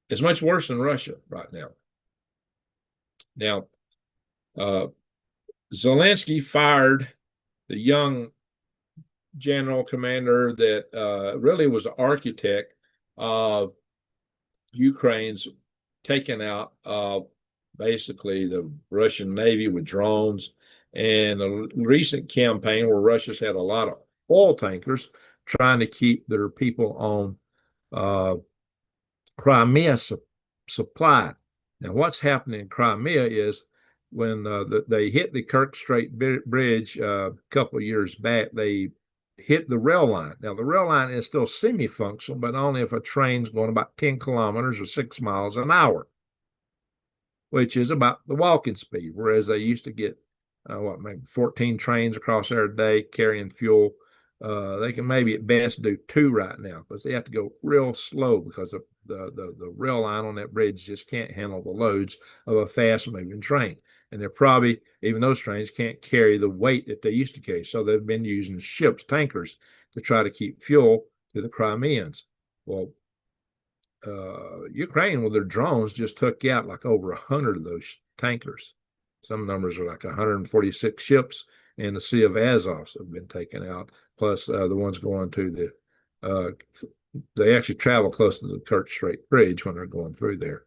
is much worse than Russia right now. Now, Zelensky fired the young general commander that really was the architect of Ukraine's taking out of basically the Russian Navy with drones, and a recent campaign where Russia's had a lot of oil tankers trying to keep their people on Crimea supplied. Now, what's happening in Crimea is when they hit the Kerch Strait Bridge a couple of years back, they hit the rail line. Now, the rail line is still semi-functional, but only if a train's going about 10 kilometers or 6 miles an hour, which is about the walking speed, whereas they used to get, maybe 14 trains across there a day carrying fuel. They can maybe at best do 2 right now, because they have to go real slow because the rail line on that bridge just can't handle the loads of a fast-moving train. And they're probably, even those trains can't carry the weight that they used to carry. So they've been using ships, tankers, to try to keep fuel to the Crimeans. Well, Ukraine with their drones just took out like over 100 of those tankers. Some numbers are like 146 ships in the Sea of Azov have been taken out, plus the ones going to they actually travel close to the Kerch Strait Bridge when they're going through there.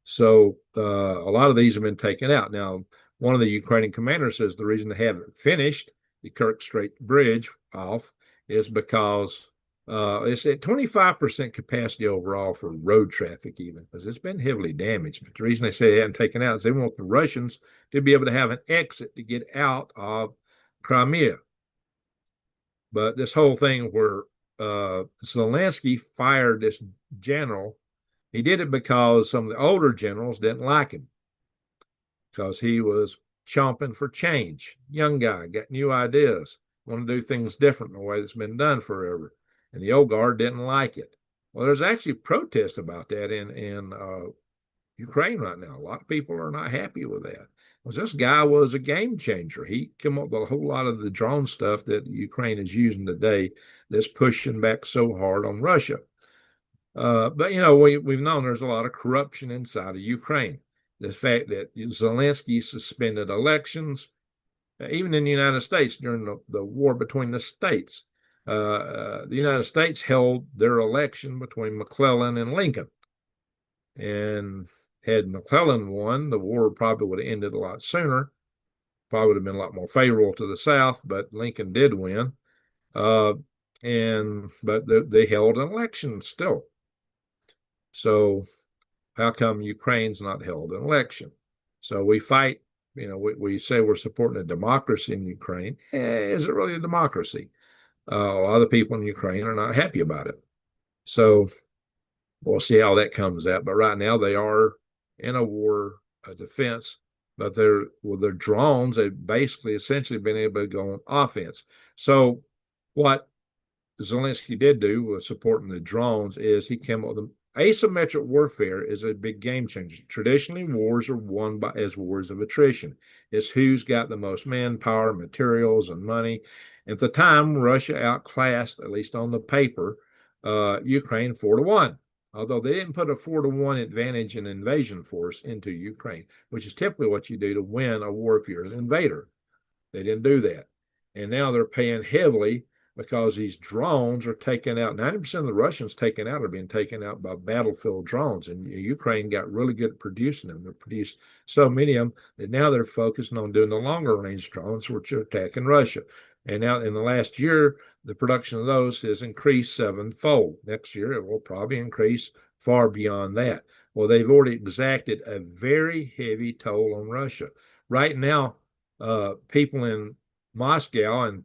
So a lot of these have been taken out. Now, one of the Ukrainian commanders says the reason they haven't finished the Kerch Strait Bridge off is because it's at 25% capacity overall for road traffic, even, because it's been heavily damaged. But the reason they say they haven't taken out is they want the Russians to be able to have an exit to get out of Crimea. But this whole thing where Zelensky fired this general, he did it because some of the older generals didn't like him, because he was chomping for change. Young guy, got new ideas, want to do things different in the way that's been done forever. And the old guard didn't like it. Well, there's actually protests about that in Ukraine right now. A lot of people are not happy with that. Because this guy was a game changer. He came up with a whole lot of the drone stuff that Ukraine is using today that's pushing back so hard on Russia. But, we've known there's a lot of corruption inside of Ukraine. The fact that Zelensky suspended elections, even in the United States during the war between the states. The United States held their election between McClellan and Lincoln. And had McClellan won, the war probably would have ended a lot sooner. Probably would have been a lot more favorable to the South, but Lincoln did win. But they held an election still. So how come Ukraine's not held an election? So we fight, we say we're supporting a democracy in Ukraine. Is it really a democracy? A lot of people in Ukraine are not happy about it. So we'll see how that comes out. But right now they are in a war, a defense, but with their drones, they've basically essentially been able to go on offense. So what Zelensky did do with supporting the drones is he came up with asymmetric warfare is a big game changer. Traditionally, wars are won as wars of attrition. It's who's got the most manpower, materials, and money. At the time, Russia outclassed, at least on the paper, Ukraine 4-1. Although they didn't put a 4-1 advantage in invasion force into Ukraine, which is typically what you do to win a war if you're an invader. They didn't do that. And now they're paying heavily because these drones are taken out. 90% of the Russians taken out are being taken out by battlefield drones. And Ukraine got really good at producing them. They produced so many of them that now they're focusing on doing the longer range drones, which are attacking Russia. And now in the last year, the production of those has increased sevenfold. Next year, it will probably increase far beyond that. Well, they've already exacted a very heavy toll on Russia. Right now, people in Moscow and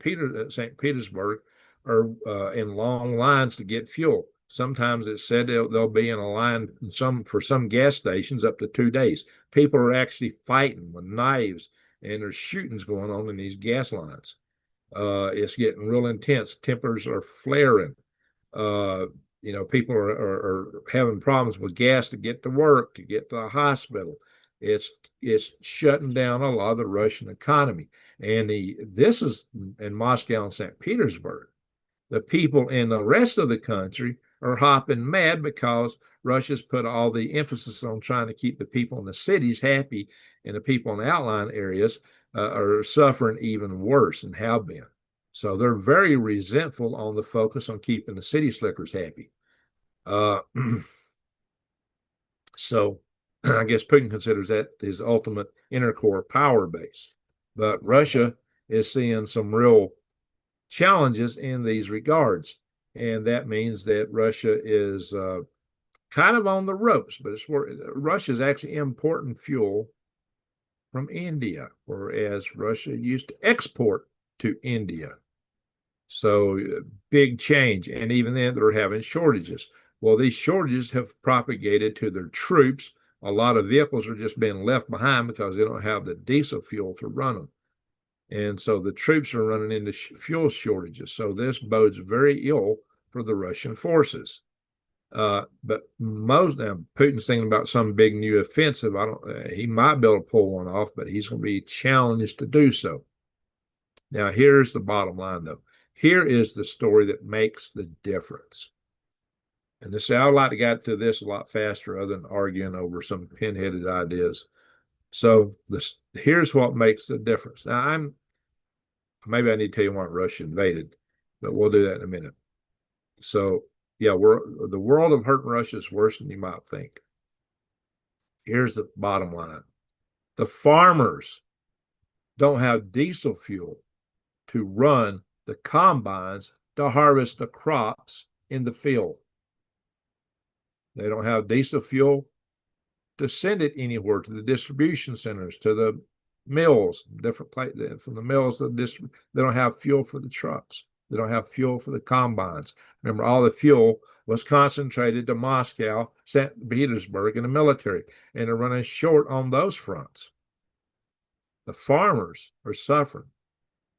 St. Petersburg are in long lines to get fuel. Sometimes it's said they'll be in a line for some gas stations up to 2 days. People are actually fighting with knives, and there's shootings going on in these gas lines. It's getting real intense. Tempers are flaring. People are having problems with gas to get to work, to get to the hospital. It's shutting down a lot of the Russian economy. And this is in Moscow and St. Petersburg. The people in the rest of the country are hopping mad because Russia's put all the emphasis on trying to keep the people in the cities happy, and the people in the outlying areas are suffering even worse and have been. So they're very resentful on the focus on keeping the city slickers happy. So I guess Putin considers that his ultimate inner core power base. But Russia is seeing some real challenges in these regards. And that means that Russia is kind of on the ropes, but Russia is actually importing fuel from India, whereas Russia used to export to India. So big change. And even then, they're having shortages. Well, these shortages have propagated to their troops. A lot of vehicles are just being left behind because they don't have the diesel fuel to run them. And so the troops are running into fuel shortages. So this bodes very ill for the Russian forces. But now Putin's thinking about some big new offensive. He might be able to pull one off, but he's going to be challenged to do so. Now, here's the bottom line, though. Here is the story that makes the difference. And I would like to get to this a lot faster other than arguing over some pinheaded ideas. So here's what makes the difference. Now, maybe I need to tell you why Russia invaded, but we'll do that in a minute. So, yeah, the world of hurting Russia is worse than you might think. Here's the bottom line. The farmers don't have diesel fuel to run the combines to harvest the crops in the field. They don't have diesel fuel to send it anywhere to the distribution centers, to the mills, different places from the mills to the they don't have fuel for the trucks. They don't have fuel for the combines. Remember, all the fuel was concentrated to Moscow, St. Petersburg, and the military, and they're running short on those fronts. The farmers are suffering,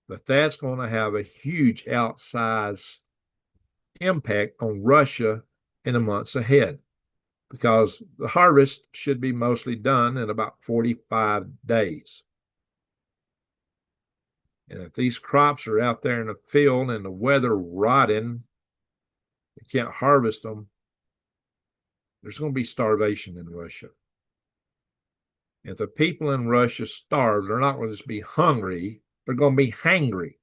but that's going to have a huge outsized impact on Russia in the months ahead, because the harvest should be mostly done in about 45 days. And if these crops are out there in the field and the weather rotting, you can't harvest them, there's going to be starvation in Russia. If the people in Russia starve, they're not going to just be hungry, they're going to be hangry.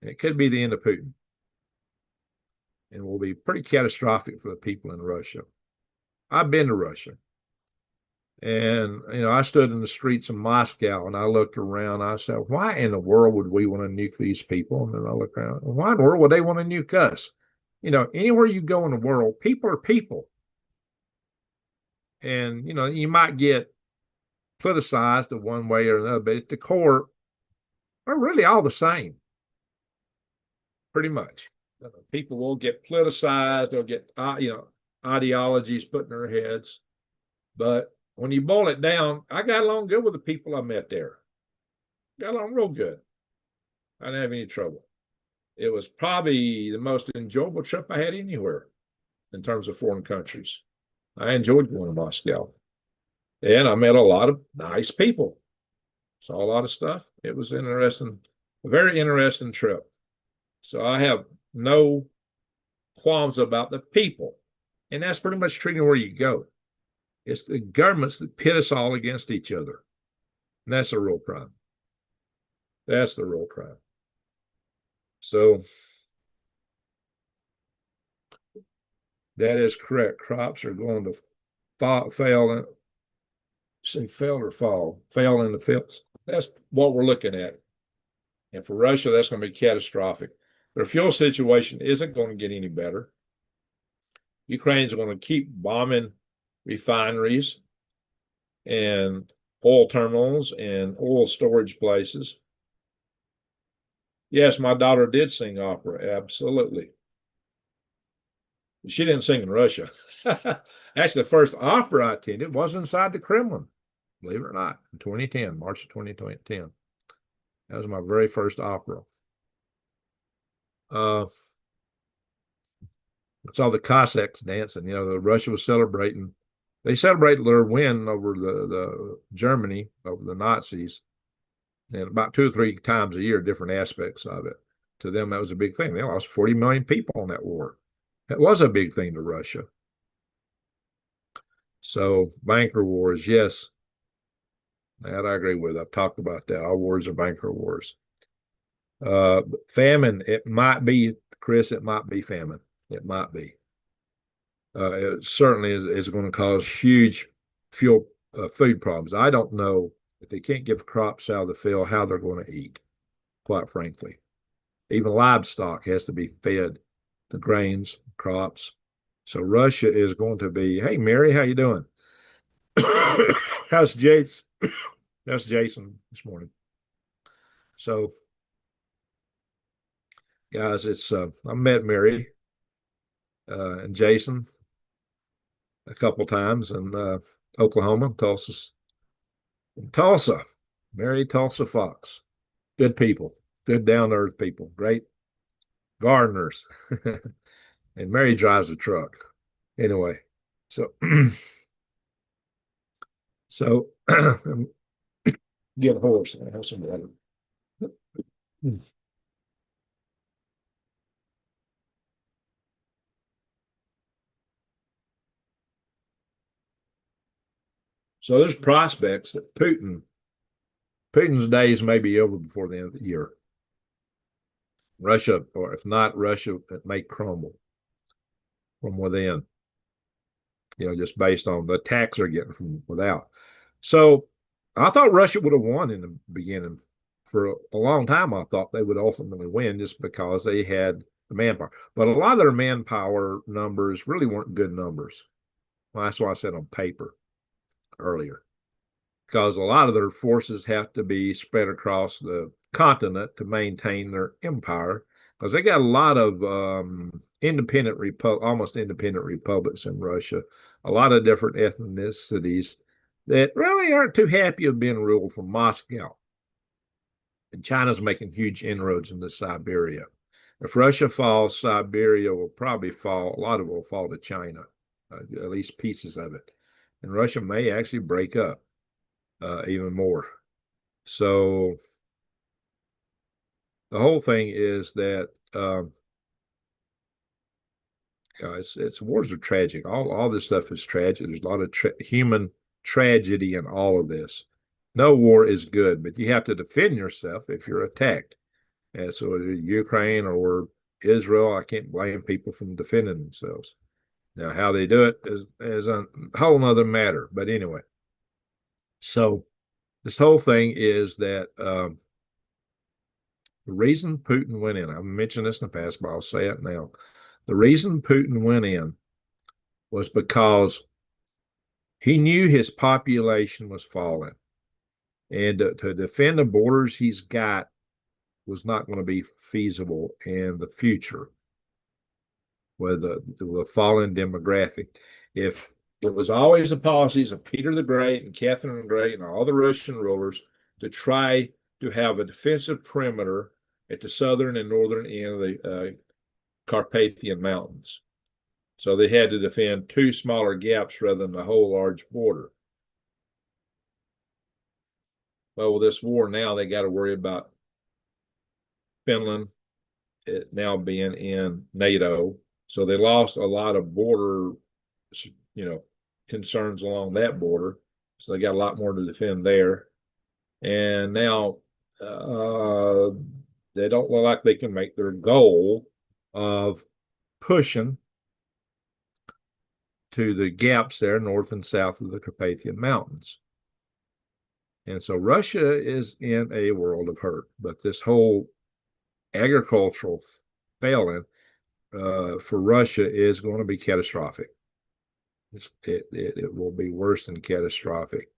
And it could be the end of Putin. And will be pretty catastrophic for the people in Russia. I've been to Russia. And, I stood in the streets of Moscow and I looked around. I said, why in the world would we want to nuke these people? And then I looked around, why in the world would they want to nuke us? Anywhere you go in the world, people are people. And, you might get politicized in one way or another, but at the core, are really all the same. Pretty much. People will get politicized, they'll get, ideologies put in their heads. But when you boil it down, I got along good with the people I met there. Got along real good. I didn't have any trouble. It was probably the most enjoyable trip I had anywhere in terms of foreign countries. I enjoyed going to Moscow. And I met a lot of nice people. Saw a lot of stuff. It was interesting, a very interesting trip. So I have no qualms about the people. And that's pretty much treating where you go. It's the governments that pit us all against each other. And that's a real crime. That's the real crime. So that is correct. Crops are going to fail. Say fail or fail in the fields. That's what we're looking at. And for Russia, that's going to be catastrophic. Their fuel situation isn't going to get any better. Ukraine's going to keep bombing refineries and oil terminals and oil storage places. Yes, my daughter did sing opera, absolutely. She didn't sing in Russia. Actually, the first opera I attended was inside the Kremlin, believe it or not, in 2010, March of 2010. That was my very first opera. I saw the Cossacks dancing. Russia was celebrating. They celebrated their win over the Germany, over the Nazis, and about 2 or 3 times a year, different aspects of it. To them, that was a big thing. They lost 40 million people in that war. It was a big thing to Russia. So banker wars, yes, that I agree with. I've talked about that. All wars are banker wars. Famine, it might be, Chris, it might be famine. It might be. It certainly is going to cause huge food problems. I don't know if they can't get the crops out of the field, how they're going to eat, quite frankly. Even livestock has to be fed the grains, crops. So Russia is going to be, hey, Mary, how you doing? How's Jason? That's Jason this morning. So, guys, I met Mary and Jason a couple times in Oklahoma, Tulsa, Mary Tulsa Fox. Good people, good down to earth people, great gardeners. And Mary drives a truck. Anyway, so get a horse and have some water. So there's prospects that Putin's days may be over before the end of the year. Russia, or if not Russia, it may crumble from within, just based on the attacks they're getting from without. So I thought Russia would have won in the beginning. For a long time, I thought they would ultimately win just because they had the manpower. But a lot of their manpower numbers really weren't good numbers. Well, that's why I said on paper earlier. Because a lot of their forces have to be spread across the continent to maintain their empire. Because they got a lot of almost independent republics in Russia, a lot of different ethnicities that really aren't too happy of being ruled from Moscow. And China's making huge inroads into Siberia. If Russia falls, Siberia will probably fall. A lot of it will fall to China, at least pieces of it. And Russia may actually break up even more. So the whole thing is that it's wars are tragic. All this stuff is tragic. There's a lot of human tragedy in all of this. No war is good, but you have to defend yourself if you're attacked. And so Ukraine or Israel, I can't blame people from defending themselves. Now, how they do it is a whole nother matter. But anyway, so this whole thing is that the reason Putin went in, I've mentioned this in the past, but I'll say it now. The reason Putin went in was because he knew his population was falling. And to defend the borders he's got was not going to be feasible in the future with the falling demographic. If it was always the policies of Peter the Great and Catherine the Great and all the Russian rulers to try to have a defensive perimeter at the southern and northern end of the Carpathian Mountains. So they had to defend 2 smaller gaps rather than the whole large border. Well, with this war now, they got to worry about Finland now being in NATO. So they lost a lot of border, concerns along that border. So they got a lot more to defend there. And now they don't look like they can make their goal of pushing to the gaps there north and south of the Carpathian Mountains. And so Russia is in a world of hurt. But this whole agricultural failing for Russia is going to be catastrophic. It will be worse than catastrophic.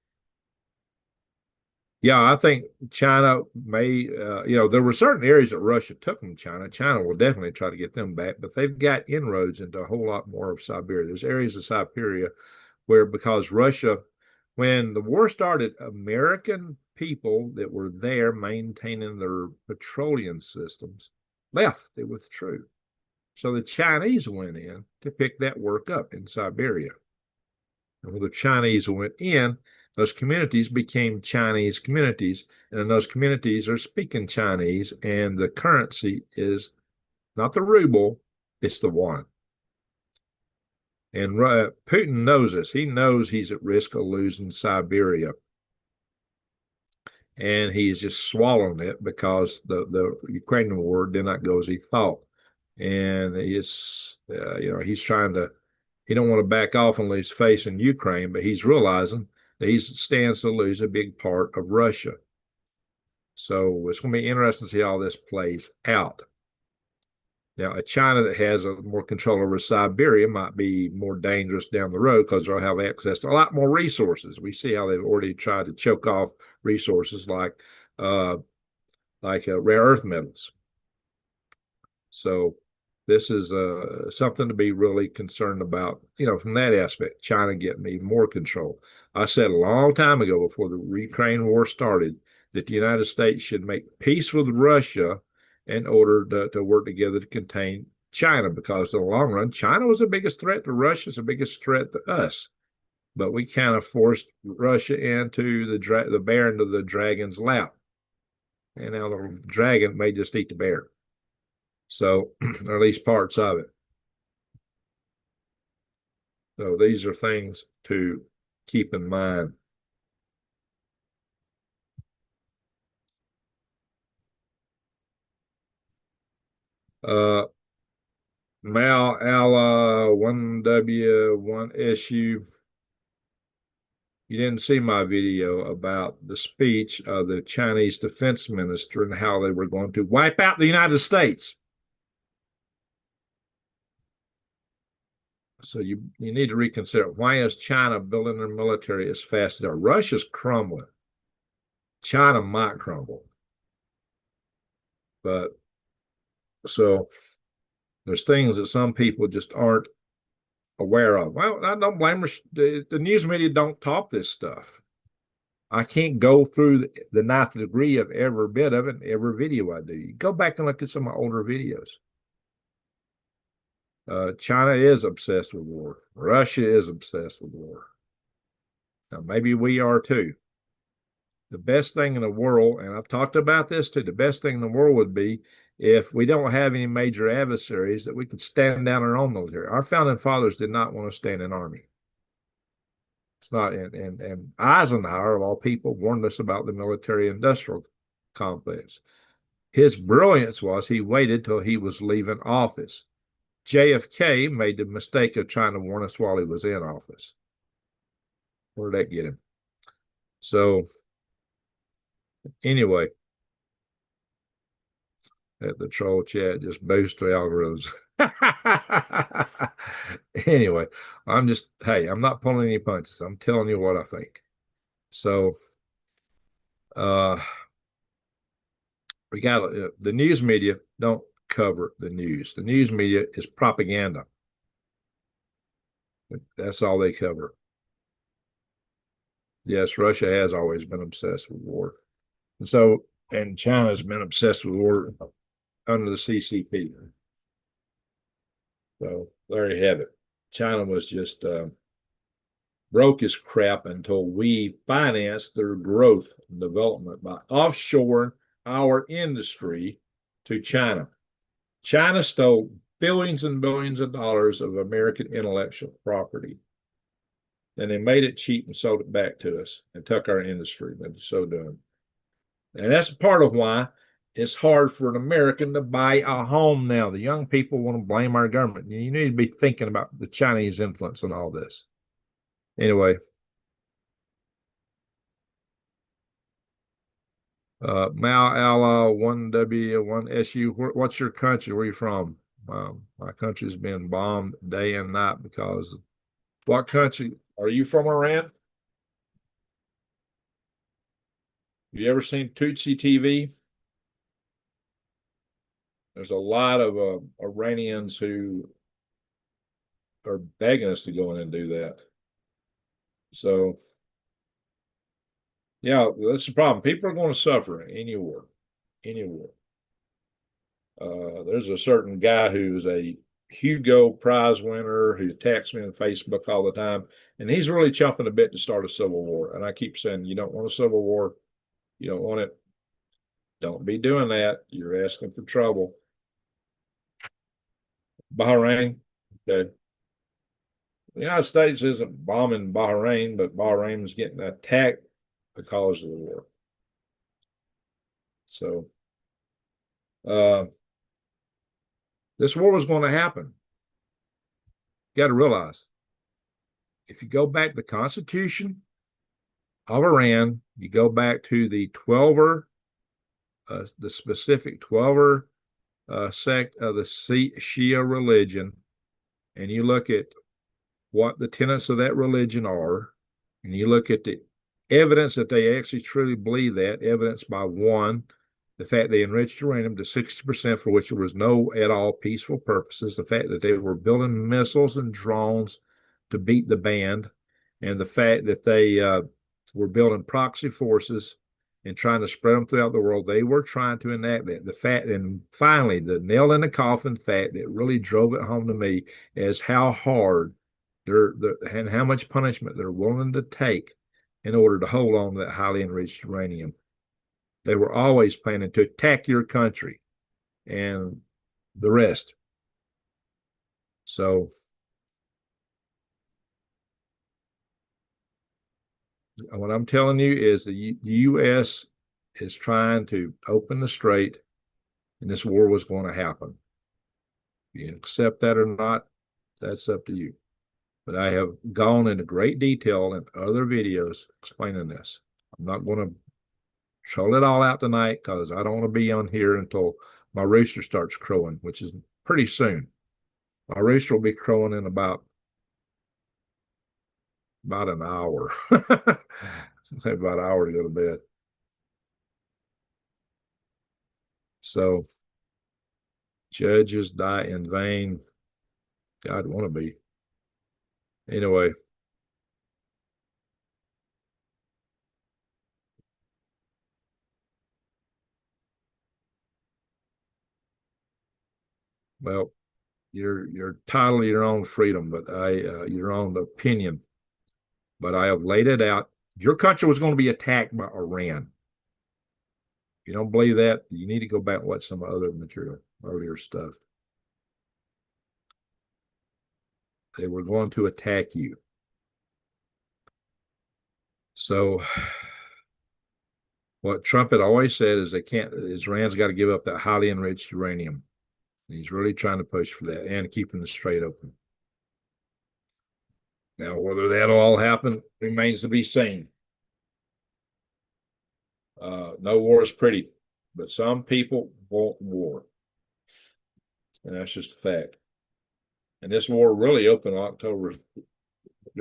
Yeah, I think China may, there were certain areas that Russia took from China. China will definitely try to get them back, but they've got inroads into a whole lot more of Siberia. There's areas of Siberia where, because Russia, when the war started, American people that were there maintaining their petroleum systems left. They withdrew. So the Chinese went in to pick that work up in Siberia. And when the Chinese went in, those communities became Chinese communities, and in those communities are speaking Chinese, and the currency is not the ruble, it's the yuan. And Putin knows this. He knows he's at risk of losing Siberia. And he's just swallowing it because the Ukrainian war did not go as he thought. And he's trying to, he don't want to back off on his face in Ukraine, but he's realizing that he stands to lose a big part of Russia. So it's going to be interesting to see how this plays out. Now, a China that has more control over Siberia might be more dangerous down the road because they'll have access to a lot more resources. We see how they've already tried to choke off resources like rare earth metals. So this is something to be really concerned about, from that aspect, China getting even more control. I said a long time ago, before the Ukraine war started, that the United States should make peace with Russia in order to work together to contain China, because in the long run, China was the biggest threat to Russia, it's the biggest threat to us. But we kind of forced Russia into the bear into the dragon's lap. And now the dragon may just eat the bear. So, or at least parts of it. So these are things to keep in mind. Mal Ala 1W1SU. You didn't see my video about the speech of the Chinese defense minister and how they were going to wipe out the United States. So you need to reconsider, why is China building their military as fast as they are? Russia's crumbling. China might crumble. But so there's things that some people just aren't aware of. Well, I don't blame her. The news media don't talk this stuff. I can't go through the ninth degree of every bit of it, every video I do. You go back and look at some of my older videos. China is obsessed with war. Russia is obsessed with war. Now, maybe we are too. The best thing in the world, and I've talked about this too, the best thing in the world would be if we don't have any major adversaries, that we could stand down our own military. Our founding fathers did not want to stand in army. It's not, and Eisenhower, of all people, warned us about the military-industrial complex. His brilliance was he waited till he was leaving office. JFK made the mistake of trying to warn us while he was in office. Where did that get him? So, anyway, at the troll chat just boost the algorithms. Anyway, I'm not pulling any punches. I'm telling you what I think. So, we got the news media don't cover the news. The news media is propaganda. That's all they cover. Yes, Russia has always been obsessed with war. And China's been obsessed with war under the CCP. So there you have it. China was just broke as crap until we financed their growth and development by offshoring our industry to China. China stole billions and billions of dollars of American intellectual property. And they made it cheap and sold it back to us and took our industry, but so done. And that's part of why it's hard for an American to buy a home now. The young people want to blame our government. You need to be thinking about the Chinese influence on all this. Anyway, Mal Allah 1W1SU. What's your country? Where are you from? My country's been bombed day and night because what country? Are you from Iran? Have you ever seen Tutsi TV? There's a lot of Iranians who are begging us to go in and do that. So, yeah, that's the problem. People are going to suffer in any war, any war. There's a certain guy who's a Hugo Prize winner who attacks me on Facebook all the time, and he's really chomping a bit to start a civil war. And I keep saying, you don't want a civil war. You don't want it. Don't be doing that. You're asking for trouble. Bahrain, okay. The United States isn't bombing Bahrain, but Bahrain's getting attacked because of the war. So, this war was going to happen. You got to realize, if you go back to the Constitution of Iran, you go back to the 12er, the specific 12er sect of the Shia religion, and you look at what the tenets of that religion are, and you look at the evidence that they actually truly believe that, evidenced by one, the fact they enriched uranium to 60% for which there was no at all peaceful purposes, the fact that they were building missiles and drones to beat the band, and the fact that they were building proxy forces and trying to spread them throughout the world. They were trying to enact that. The fact, and finally, the nail in the coffin fact that really drove it home to me is how hard and how much punishment they're willing to take in order to hold on to that highly enriched uranium. They were always planning to attack your country and the rest. So what I'm telling you is the U.S. is trying to open the strait, and this war was going to happen. If you accept that or not, that's up to you. But I have gone into great detail in other videos explaining this. I'm not going to troll it all out tonight because I don't want to be on here until my rooster starts crowing, which is pretty soon. My rooster will be crowing in about an hour. It'll take about an hour to go to bed. So, judges die in vain. God want to be. Anyway. Well, you're entitled to your own freedom, but your own opinion. But I have laid it out. Your country was going to be attacked by Iran. If you don't believe that, you need to go back and watch some other material, earlier stuff. They were going to attack you. So what Trump had always said is Iran's got to give up that highly enriched uranium. He's really trying to push for that and keeping the strait open. Now, whether that'll all happen remains to be seen. No war is pretty, but some people want war. And that's just a fact. And this war really opened during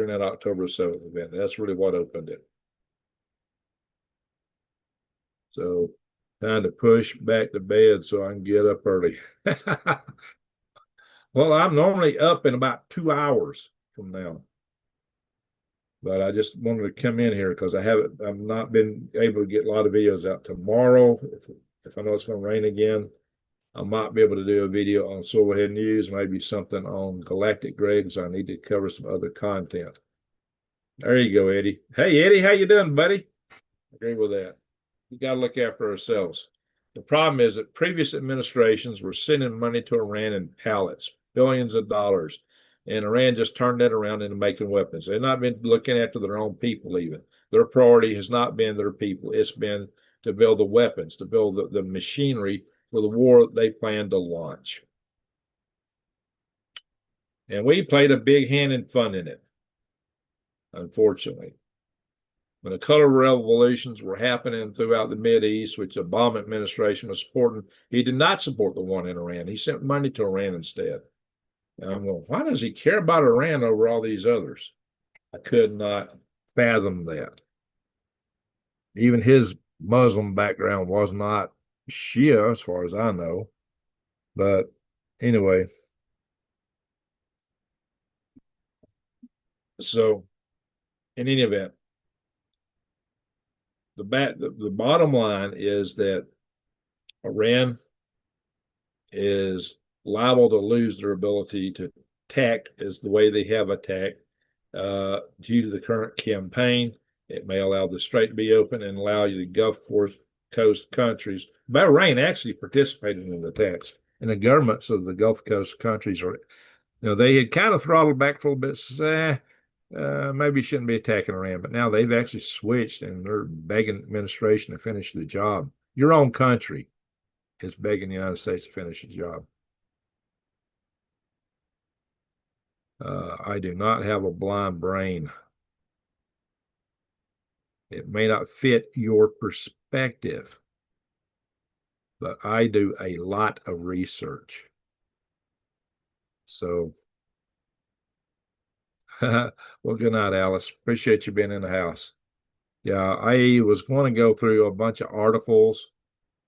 that October 7th event. That's really what opened it. So, time to push back to bed so I can get up early. Well, I'm normally up in about 2 hours from now. But I just wanted to come in here because I've not been able to get a lot of videos out. Tomorrow, if I know it's going to rain again, I might be able to do a video on Silverhead News, maybe something on Galactic Greg's. I need to cover some other content. There you go, Eddie. Hey, Eddie, how you doing, buddy? Agree with that. We got to look after ourselves. The problem is that previous administrations were sending money to Iran in pallets, billions of dollars, and Iran just turned that around into making weapons. They've not been looking after their own people even. Their priority has not been their people. It's been to build the weapons, to build the machinery for the war they plan to launch. And we played a big hand in funding it, unfortunately. When the color revolutions were happening throughout the Mideast, which the Obama administration was supporting, he did not support the one in Iran. He sent money to Iran instead. And I'm going, why does he care about Iran over all these others? I could not fathom that. Even his Muslim background was not Shia, as far as I know. But anyway, so in any event, the bottom line is that Iran is liable to lose their ability to attack as the way they have attacked due to the current campaign. It may allow the strait to be open and allow the Gulf Coast countries. Bahrain actually participated in the attacks, and the governments of the Gulf Coast countries are, they had kind of throttled back for a little bit. Said, maybe shouldn't be attacking Iran, but now they've actually switched and they're begging the administration to finish the job. Your own country is begging the United States to finish the job. I do not have a blind brain. It may not fit your perspective, but I do a lot of research. So, well, good night, Alice. Appreciate you being in the house. Yeah, I was going to go through a bunch of articles,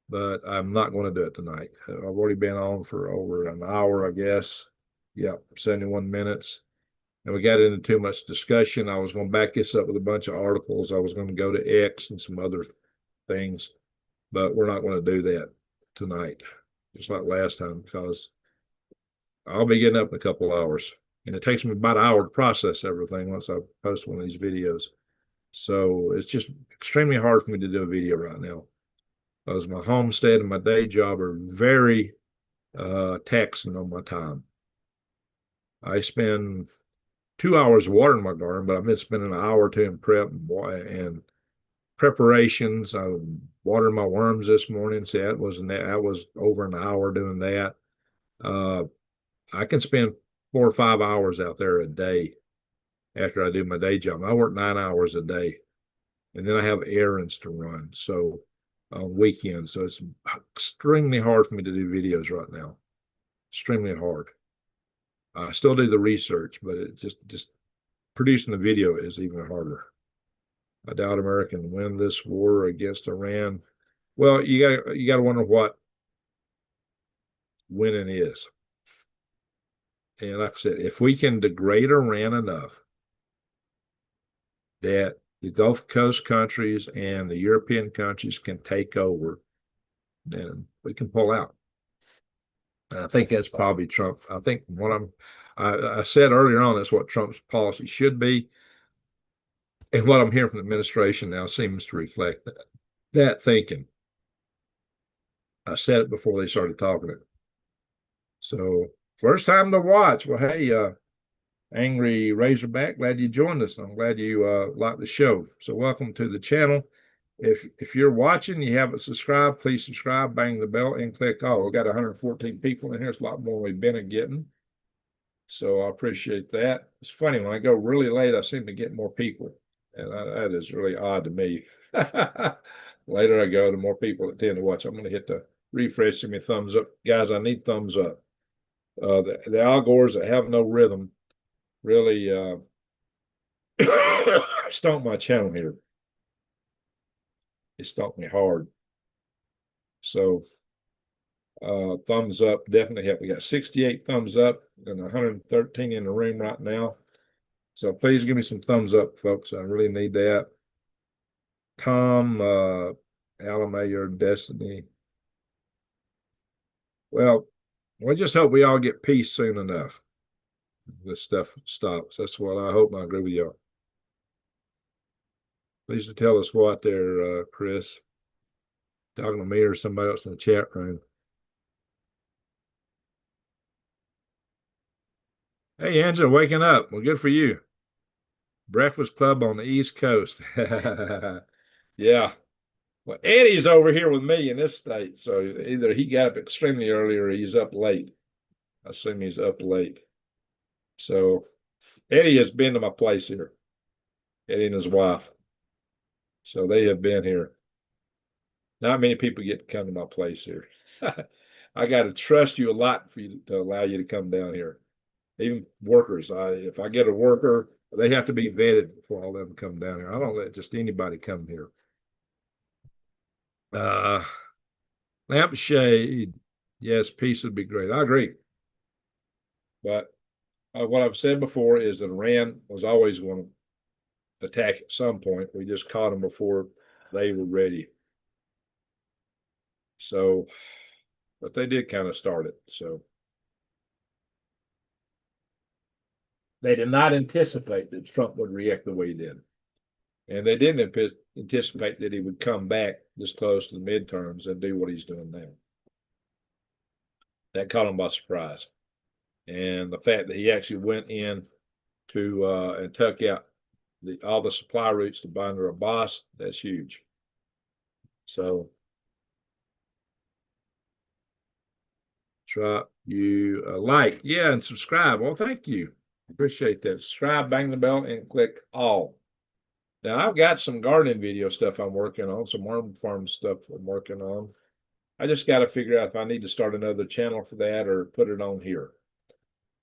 but I'm not going to do it tonight. I've already been on for over an hour, I guess. Yep, 71 minutes. And we got into too much discussion. I was going to back this up with a bunch of articles. I was going to go to X and some other things, but we're not going to do that tonight, just like last time, because I'll be getting up in a couple hours. And it takes me about an hour to process everything once I post one of these videos. So it's just extremely hard for me to do a video right now, because my homestead and my day job are very taxing on my time. I spend 2 hours watering my garden, but I've been spending an hour or two in prep and preparations. I watered my worms this morning. See, that was over an hour doing that. I can spend 4 or 5 hours out there a day after I do my day job. I work 9 hours a day, and then I have errands to run. So on weekends, so it's extremely hard for me to do videos right now. Extremely hard. I still do the research, but it just producing the video is even harder. I doubt America can win this war against Iran. Well, you got to wonder what winning is. And like I said, if we can degrade Iran enough that the Gulf Coast countries and the European countries can take over, then we can pull out. And I think that's probably Trump. I think I said earlier on, that's what Trump's policy should be. And what I'm hearing from the administration now seems to reflect that thinking. I said it before they started talking it. So first time to watch. Well, hey, Angry Razorback, glad you joined us. I'm glad you like the show. So welcome to the channel. If you're watching, you haven't subscribed, please subscribe, bang the bell, and click all. We've got 114 people in here. It's a lot more than we've been getting. So I appreciate that. It's funny, when I go really late, I seem to get more people. And that is really odd to me. Later I go, the more people that tend to watch. I'm going to hit the refresh, give me a thumbs up. Guys, I need thumbs up. The algors that have no rhythm really stomp my channel here. It stomped me hard. So thumbs up definitely help. We got 68 thumbs up and 113 in the room right now. So please give me some thumbs up, folks. I really need that. Tom, Alamayor, Destiny. Well, we just hope we all get peace soon enough. This stuff stops. That's what I hope, and I agree with y'all. Please tell us what there, Chris. Talking to me or somebody else in the chat room. Hey, Angela, waking up. Well, good for you. Breakfast Club on the East Coast. Yeah. Well, Eddie's over here with me in this state, so either he got up extremely early or he's up late. I assume he's up late. So Eddie has been to my place here, Eddie and his wife. So they have been here. Not many people get to come to my place here. I got to trust you a lot for you to allow you to come down here. Even workers, if I get a worker, they have to be vetted before I'll let them come down here. I don't let just anybody come here. Lampshade, yes, peace would be great. I agree. But what I've said before is that Iran was always going to attack at some point. We just caught them before they were ready. So, but they did kind of start it. So they did not anticipate that Trump would react the way he did. And they didn't anticipate that he would come back this close to the midterms and do what he's doing now. That caught him by surprise. And the fact that he actually went in to and took out all the supply routes to Bandar Abbas, that's huge. So try you like, yeah, and subscribe. Well, thank you. Appreciate that. Subscribe, bang the bell, and click all. Now I've got some gardening video stuff I'm working on, some worm farm stuff I'm working on. I just got to figure out if I need to start another channel for that or put it on here.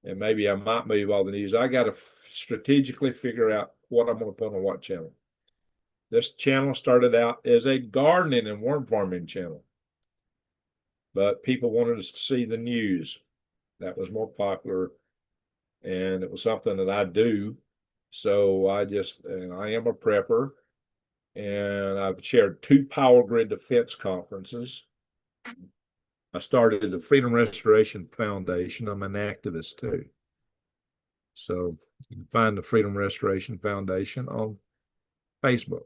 And maybe I might move all the news. I got to strategically figure out what I'm going to put on what channel. This channel started out as a gardening and worm farming channel, but people wanted us to see the news. That was more popular, and it was something that I do. So I am a prepper, and I've chaired 2 power grid defense conferences. I started the Freedom Restoration Foundation. I'm an activist too. So you can find the Freedom Restoration Foundation on Facebook.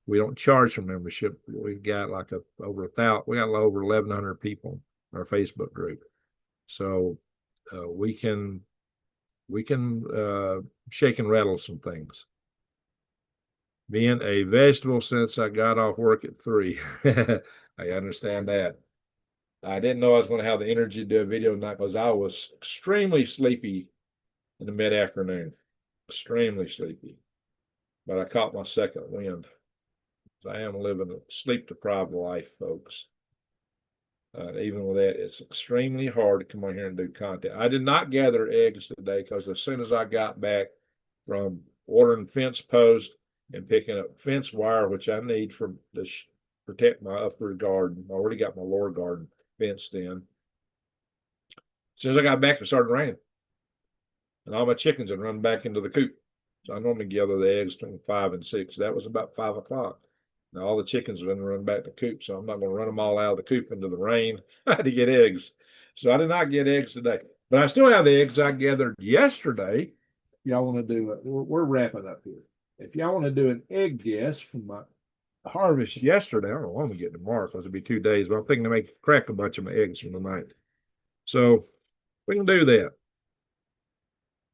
We don't charge for membership. We've got like over 1,000. We got over 1,100 people in our Facebook group. So we can shake and rattle some things. Being a vegetable since I got off work at 3. I understand that. I didn't know I was going to have the energy to do a video tonight because I was extremely sleepy in the mid-afternoon. Extremely sleepy. But I caught my second wind. I am living a sleep-deprived life, folks. Even with that, it's extremely hard to come on here and do content. I did not gather eggs today because as soon as I got back from ordering fence posts and picking up fence wire, which I need to protect my upper garden, I already got my lower garden fenced in. As soon as I got back, it started raining. And all my chickens had run back into the coop. So I normally gather the eggs between 5 and 6. That was about 5 o'clock. Now all the chickens are going to run back to the coop, so I'm not going to run them all out of the coop into the rain to get eggs. So I did not get eggs today. But I still have the eggs I gathered yesterday. Y'all want to do it? We're wrapping up here. If y'all want to do an egg guess from my harvest yesterday, I don't know when we get tomorrow because it'll be 2 days, but I'm thinking to crack a bunch of my eggs from the night. So we can do that.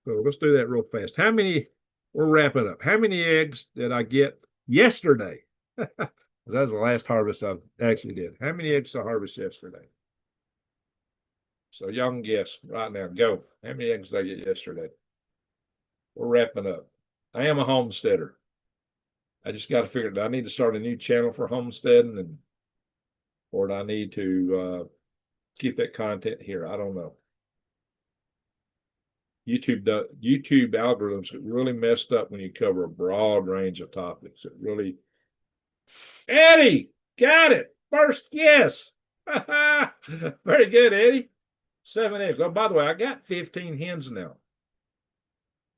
So let's do that real fast. We're wrapping up. How many eggs did I get yesterday? That was the last harvest I actually did. How many eggs did I harvest yesterday? So y'all can guess right now. Go. How many eggs did I get yesterday? We're wrapping up. I am a homesteader. I just got to figure, do I need to start a new channel for homesteading, or do I need to keep that content here? I don't know. YouTube algorithms get really messed up when you cover a broad range of topics. It really. Eddie, got it. First guess. Very good, Eddie. 7 eggs. Oh, by the way, I got 15 hens now.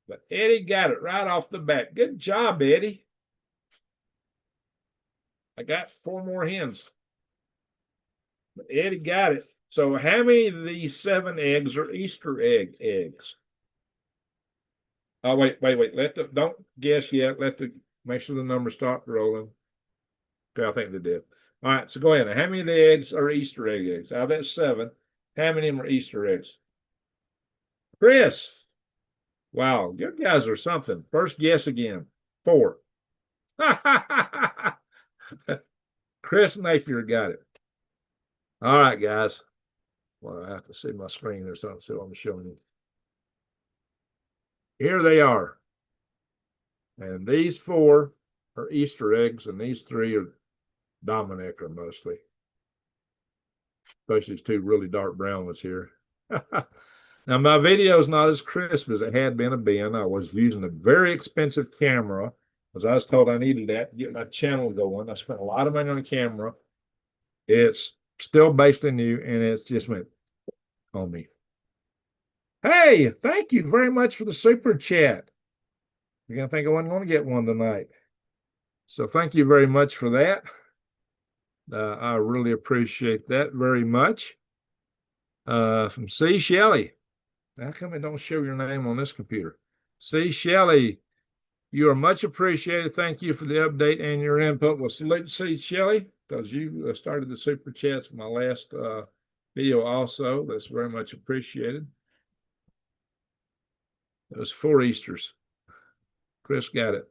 But Eddie got it right off the bat. Good job, Eddie. I got 4 more hens. But Eddie got it. So how many of these 7 eggs are Easter eggs? Oh, wait. Don't guess yet. Make sure the numbers stop rolling. Okay, I think they did. All right, so go ahead. Now, how many of the eggs are Easter eggs? Out of that 7, how many of them are Easter eggs? Chris. Wow, you guys are something. First guess again. 4. Chris Napier got it. All right, guys. Well, I have to see my screen or something, so I'm showing you. Here they are. And these 4 are Easter eggs, and these 3 are Dominic are mostly. Especially these 2 really dark brown ones here. Now, my video is not as crisp as it had been. I was using a very expensive camera because I was told I needed that to get my channel going. I spent a lot of money on the camera. It's still basically new, and it's just went on me. Hey, thank you very much for the super chat. You're going to think I wasn't going to get one tonight. So thank you very much for that. I really appreciate that very much. From C. Shelley. How come it don't show your name on this computer? C. Shelley, you are much appreciated. Thank you for the update and your input. Well, salute C. Shelley, because you started the super chats in my last video also. That's very much appreciated. It was 4 Easters. Chris got it.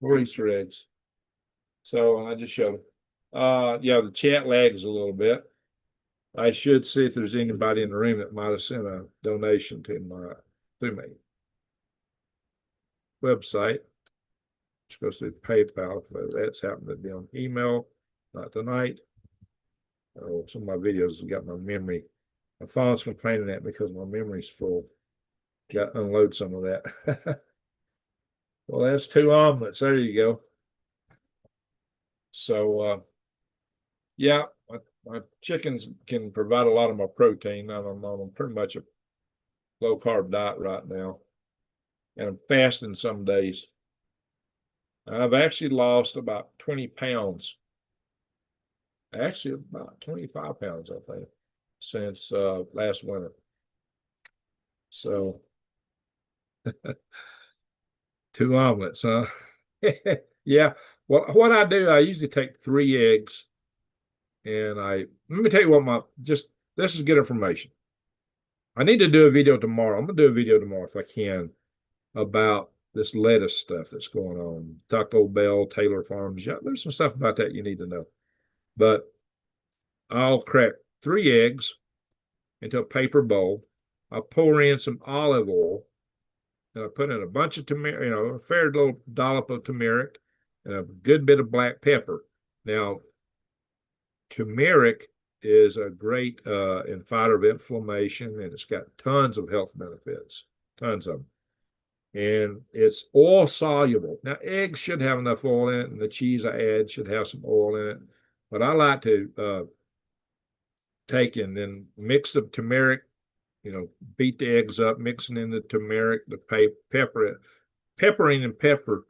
4 Easter eggs. So I just showed it. Yeah, the chat lags a little bit. I should see if there's anybody in the room that might have sent a donation to my through my website, which goes through PayPal. But that's happened to be on email, not tonight. Some of my videos have got my memory. My phone's complaining at me because my memory's full. Got to unload some of that. Well, that's 2 omelets. There you go. So, yeah, my chickens can provide a lot of my protein. I'm on pretty much a low carb diet right now, and I'm fasting some days. I've actually lost about 20 pounds. Actually, about 25 pounds, I think, since last winter. So, 2 omelets, huh? Yeah. Well, what I do, I usually take 3 eggs, and let me tell you what this is good information. I need to do a video tomorrow. I'm gonna do a video tomorrow if I can about this lettuce stuff that's going on. Taco Bell, Taylor Farms. Yeah, there's some stuff about that you need to know. But I'll crack 3 eggs into a paper bowl. I'll pour in some olive oil, and I put in a bunch of turmeric, a fair little dollop of turmeric, and a good bit of black pepper. Now, turmeric is a great fighter of inflammation, and it's got tons of health benefits, tons of them. And it's oil soluble. Now, eggs should have enough oil in it, and the cheese I add should have some oil in it. But I like to take and then mix the turmeric, beat the eggs up, mixing in the turmeric, the pepper. Peppering and pepper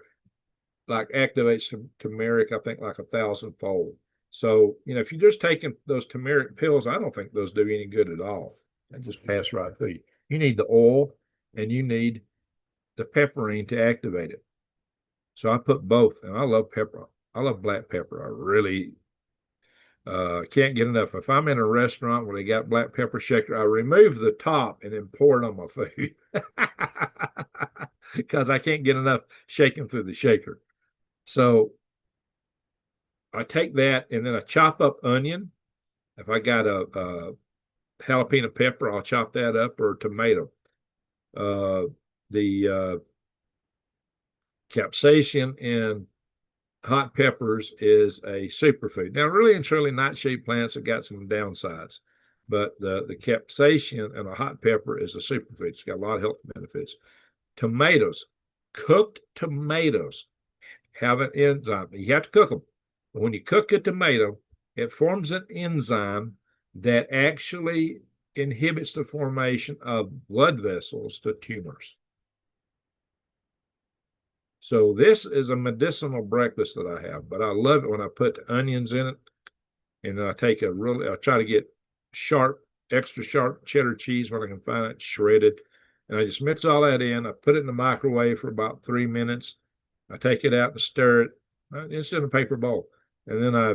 like activates some turmeric, I think, like 1,000-fold. So, if you're just taking those turmeric pills, I don't think those do any good at all. They just pass right through you. You need the oil, and you need the pepperine to activate it. So I put both, and I love pepper. I love black pepper. I really can't get enough. If I'm in a restaurant where they got black pepper shaker, I remove the top and then pour it on my food because I can't get enough shaking through the shaker. So I take that, and then I chop up onion. If I got a jalapeno pepper, I'll chop that up, or tomato. The capsaicin in hot peppers is a superfood. Now, really and truly, nightshade plants have got some downsides, but the capsaicin in a hot pepper is a superfood. It's got a lot of health benefits. Tomatoes, cooked tomatoes have an enzyme. You have to cook them. But when you cook a tomato, it forms an enzyme that actually inhibits the formation of blood vessels to tumors. So this is a medicinal breakfast that I have, but I love it when I put onions in it, and then I try to get extra sharp cheddar cheese when I can find it, shredded, and I just mix all that in. I put it in the microwave for about 3 minutes. I take it out and stir it. It's in a paper bowl, and then I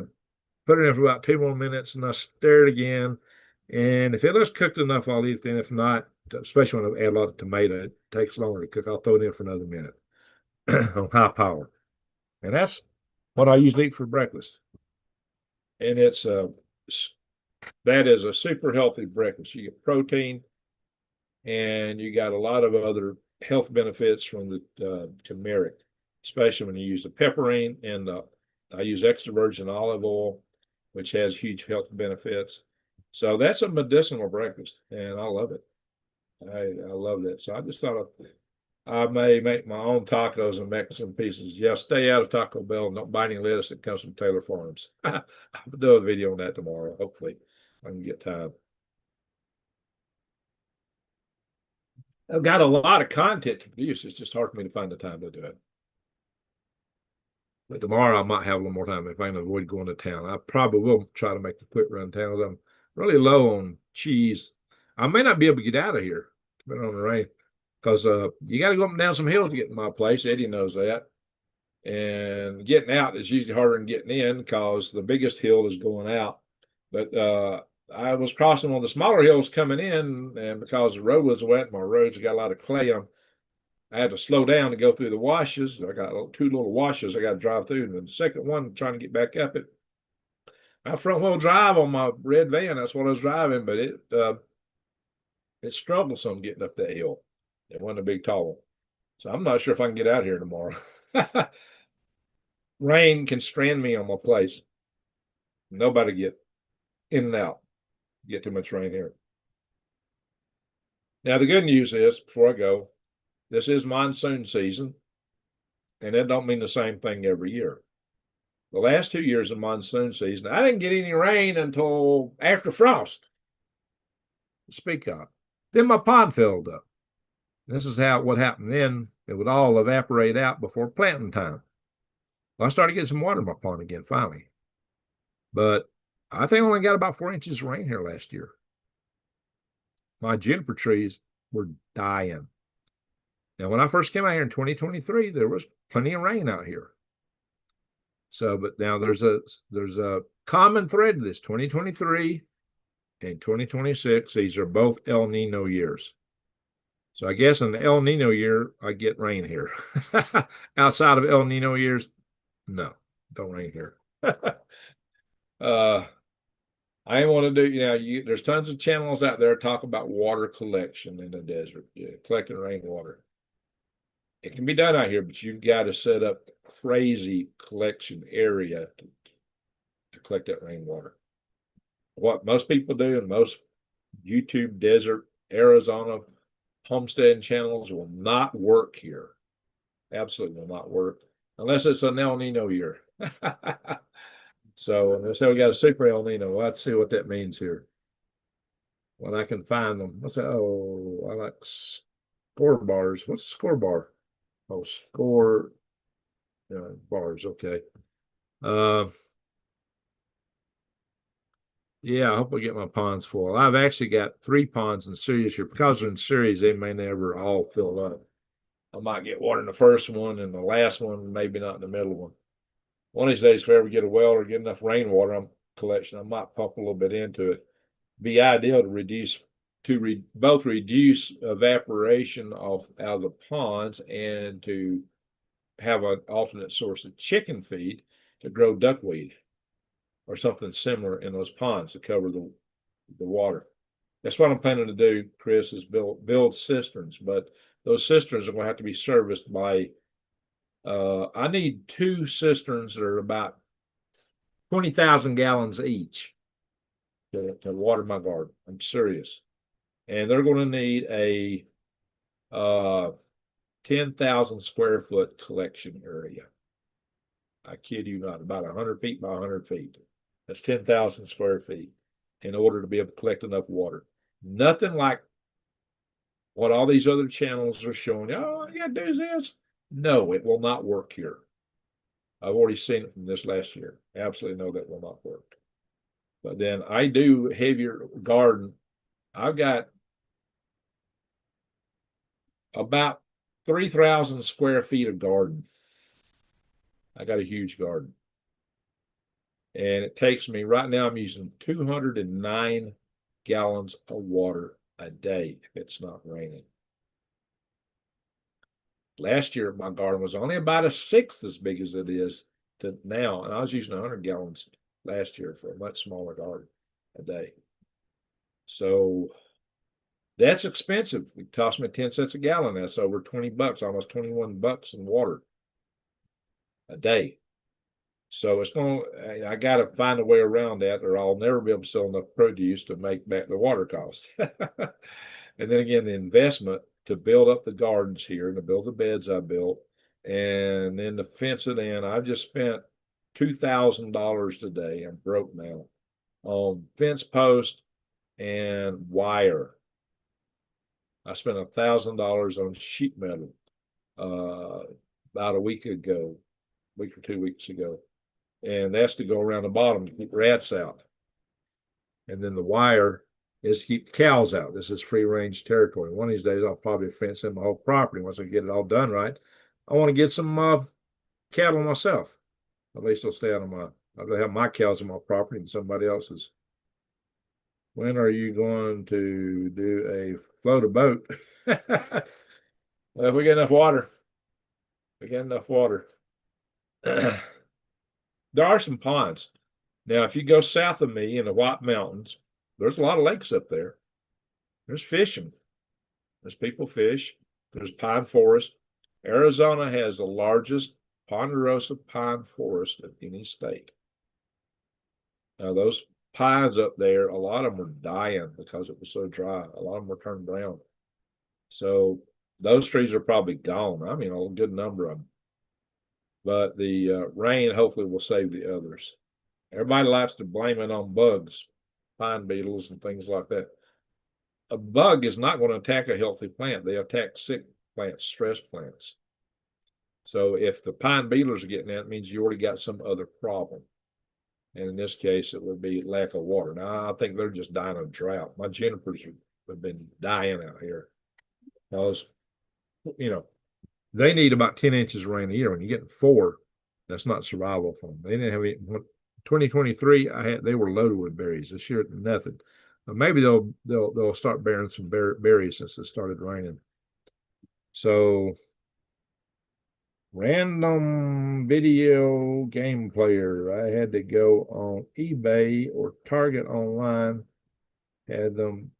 put it in for about 2 more minutes, and I stir it again. And if it looks cooked enough, I'll eat it. Then if not, especially when I add a lot of tomato, it takes longer to cook. I'll throw it in for another minute on high power. And that's what I usually eat for breakfast. And that is a super healthy breakfast. You get protein, and you got a lot of other health benefits from the turmeric, especially when you use the pepperine and I use extra virgin olive oil, which has huge health benefits. So that's a medicinal breakfast, and I love it. I love that. So I just thought I may make my own tacos and Mexican pieces. Yeah, stay out of Taco Bell. Don't buy any lettuce that comes from Taylor Farms. I'll do a video on that tomorrow. Hopefully, I can get time. I've got a lot of content to produce. It's just hard for me to find the time to do it. But tomorrow I might have a little more time if I can avoid going to town. I probably will try to make the quick run towns. I'm really low on cheese. I may not be able to get out of here, depending on the rain, because you got to go up and down some hills to get to my place. Eddie knows that. And getting out is usually harder than getting in because the biggest hill is going out. But I was crossing one of the smaller hills coming in, and because the road was wet, my roads got a lot of clay on. I had to slow down to go through the washes. I got two little washes I got to drive through. And the second one, trying to get back up it. I front wheel drive on my red van. That's what I was driving, but it struggled some getting up that hill. It wasn't a big tall one. So I'm not sure if I can get out here tomorrow. Rain can strand me on my place. Nobody get in and out. Get too much rain here. Now the good news is, before I go, this is monsoon season, and that don't mean the same thing every year. The last 2 years of monsoon season, I didn't get any rain until after frost. To speak of. Then my pond filled up. This is what happened then. It would all evaporate out before planting time. Well, I started getting some water in my pond again finally. But I think I only got about 4 inches of rain here last year. My juniper trees were dying. Now, when I first came out here in 2023, there was plenty of rain out here. So, but now there's a common thread to this 2023 and 2026. These are both El Nino years. So I guess in the El Nino year, I get rain here. Outside of El Nino years, no, don't rain here. I want to do, there's tons of channels out there talk about water collection in the desert, collecting rainwater. It can be done out here, but you've got to set up a crazy collection area to collect that rainwater. What most people do, and most YouTube desert, Arizona homesteading channels will not work here. Absolutely will not work unless it's an El Nino year. So they say we got a super El Nino. Well, let's see what that means here. When I can find them. What's that? Oh, I like score bars. What's a score bar? Oh, score bars. Okay. Yeah, I hope I get my ponds full. I've actually got 3 ponds in series here. Because they're in series, they may never all fill up. I might get water in the first one and the last one, maybe not in the middle one. One of these days, if I ever get a well or get enough rainwater collection, I might pump a little bit into it. Be ideal to both reduce evaporation out of the ponds and to have an alternate source of chicken feed to grow duckweed or something similar in those ponds to cover the water. That's what I'm planning to do, Chris, is build cisterns, but those cisterns are going to have to be serviced by I need 2 cisterns that are about 20,000 gallons each to water my garden. I'm serious. And they're going to need a 10,000 square foot collection area. I kid you not, about 100 feet by 100 feet. That's 10,000 square feet in order to be able to collect enough water. Nothing like what all these other channels are showing. Oh, you got to do this. No, it will not work here. I've already seen it from this last year. Absolutely know that will not work. But then I do heavier garden. I've got about 3,000 square feet of garden. I got a huge garden. And it takes me, right now, I'm using 209 gallons of water a day if it's not raining. Last year, my garden was only about a sixth as big as it is to now. And I was using 100 gallons last year for a much smaller garden a day. So that's expensive. It cost me 10 cents a gallon. That's over 20 bucks, almost 21 bucks in water a day. So it's going to, I got to find a way around that, or I'll never be able to sell enough produce to make back the water costs. And then again, the investment to build up the gardens here and to build the beds I built, and then to fence it in. I just spent $2,000 today. I'm broke now on fence post and wire. I spent $1,000 on sheet metal about a week or 2 weeks ago, and that's to go around the bottom to keep rats out. And then the wire is to keep the cows out. This is free range territory. One of these days, I'll probably fence in my whole property once I get it all done right. I want to get some cattle myself. At least I'll stay out of I'll have my cows on my property and somebody else's. When are you going to do float a boat? Well, if we get enough water, there are some ponds. Now, if you go south of me in the White Mountains, there's a lot of lakes up there. There's fishing. There's people fish. There's pine forest. Arizona has the largest ponderosa pine forest of any state. Now, those pines up there, a lot of them are dying because it was so dry. A lot of them were turned brown. So those trees are probably gone. I mean, a good number of them. But the rain hopefully will save the others. Everybody likes to blame it on bugs, pine beetles and things like that. A bug is not going to attack a healthy plant. They attack sick plants, stress plants. So if the pine beetles are getting that, it means you already got some other problem. And in this case, it would be lack of water. Now, I think they're just dying of drought. My junipers have been dying out here. Because, they need about 10 inches of rain a year. When you get 4, that's not survival for them. They didn't have any. 2023, they were loaded with berries. This year, nothing. But maybe they'll start bearing some berries since it started raining. So, random video game player. I had to go on eBay or Target online, had them,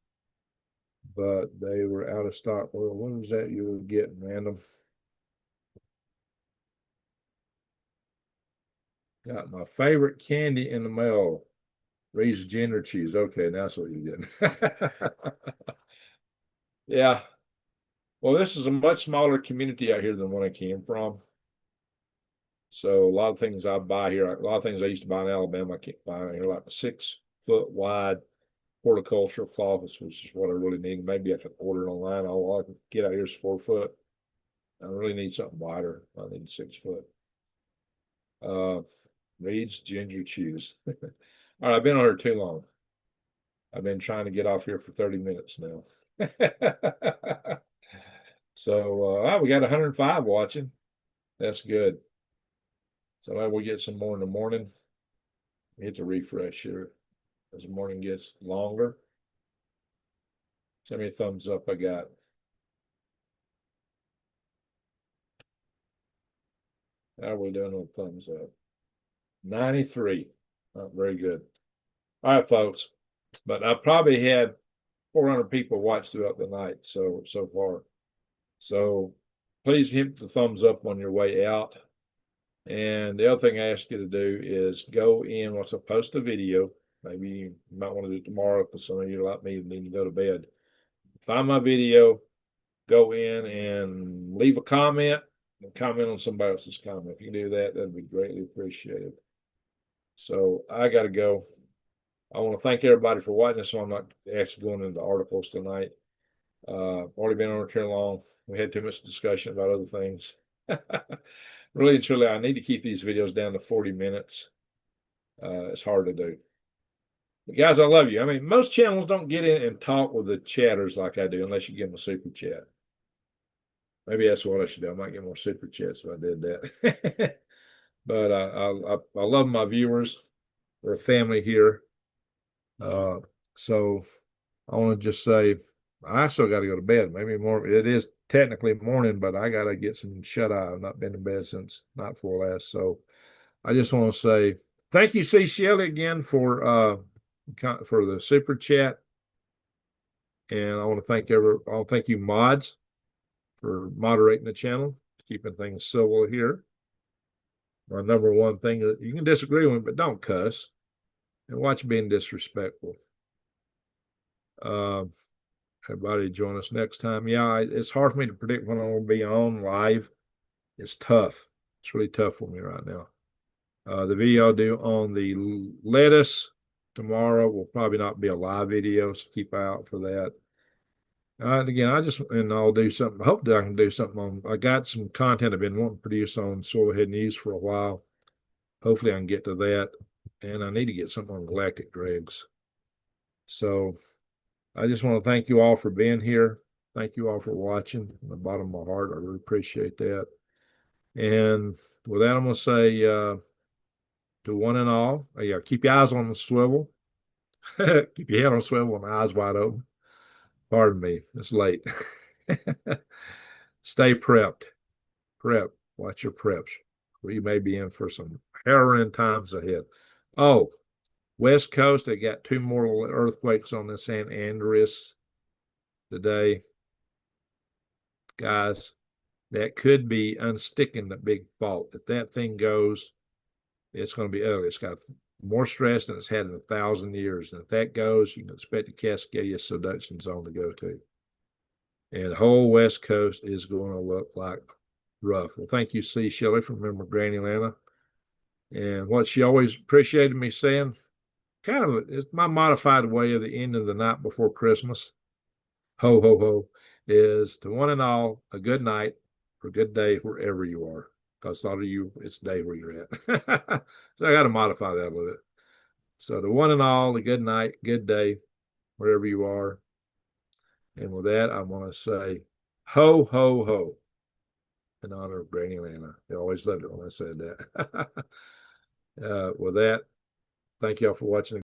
but they were out of stock. Well, what was that you were getting, random? Got my favorite candy in the mail. Reese's Ginger Cheese. Okay, that's what you're getting. Yeah. Well, this is a much smaller community out here than when I came from. So a lot of things I buy here, a lot of things I used to buy in Alabama, I can't buy here, like 6-foot wide horticultural cloths, which is what I really need. Maybe I could order it online. All I can get out here is 4 foot. I really need something wider. I need 6 foot. Reed's Ginger Chews. All right, I've been on here too long. I've been trying to get off here for 30 minutes now. So we got 105 watching. That's good. So maybe we'll get some more in the morning. Hit the refresh here as the morning gets longer. So many thumbs up I got. How are we doing on thumbs up? 93. Not very good. All right, folks. But I probably had 400 people watch throughout the night so far. So please hit the thumbs up on your way out. And the other thing I ask you to do is go in once I post a video. Maybe you might want to do it tomorrow because some of you like me need to go to bed. Find my video, go in and leave a comment and comment on somebody else's comment. If you can do that, that'd be greatly appreciated. So I got to go. I want to thank everybody for watching, so I'm not actually going into articles tonight. Already been on here long. We had too much discussion about other things. Really and truly, I need to keep these videos down to 40 minutes. It's hard to do. But guys, I love you. I mean, most channels don't get in and talk with the chatters like I do unless you give them a super chat. Maybe that's what I should do. I might get more super chats if I did that. But I love my viewers. we're a family here. So I want to just say I still got to go to bed. Maybe more. It is technically morning, but I got to get some shut eye. I've not been in bed since night before last. So I just want to say thank you, C. Shelley, again for the super chat, and I want to thank you mods for moderating the channel, keeping things civil here. My number one thing is you can disagree with me, but don't cuss and watch being disrespectful. Everybody join us next time. Yeah, it's hard for me to predict when I'm going to be on live. It's tough. It's really tough for me right now. The video I'll do on the lettuce tomorrow will probably not be a live video, so keep out for that. And again, I'll do something. I hope that I can do something on. I got some content I've been wanting to produce on Soilhead News for a while. Hopefully, I can get to that. And I need to get something on galactic dregs. So I just want to thank you all for being here. Thank you all for watching. From the bottom of my heart, I really appreciate that. And with that, I'm going to say to one and all, yeah, keep your eyes on the swivel. Keep your head on swivel and eyes wide open. Pardon me, it's late. Stay prepped. Watch your preps. We may be in for some harrowing times ahead. Oh, West Coast, they got 2 more earthquakes on the San Andreas today. Guys, that could be unsticking the big fault. If that thing goes, it's going to be ugly. It's got more stress than it's had in 1,000 years. And if that goes, you can expect the Cascadia subduction zone to go to. And the whole West Coast is going to look like rough. Well, thank you, C. Shelley from Remember Granny Lana. And what she always appreciated me saying, it's my modified way of the end of the night before Christmas. Ho, ho, ho, is to one and all a good night or a good day wherever you are. Because a lot of you, it's day where you're at. So I got to modify that a little bit. So to one and all, a good night, good day, wherever you are. And with that, I want to say, ho, ho, ho, in honor of Granny Lana. I always loved it when I said that. With that, thank y'all for watching.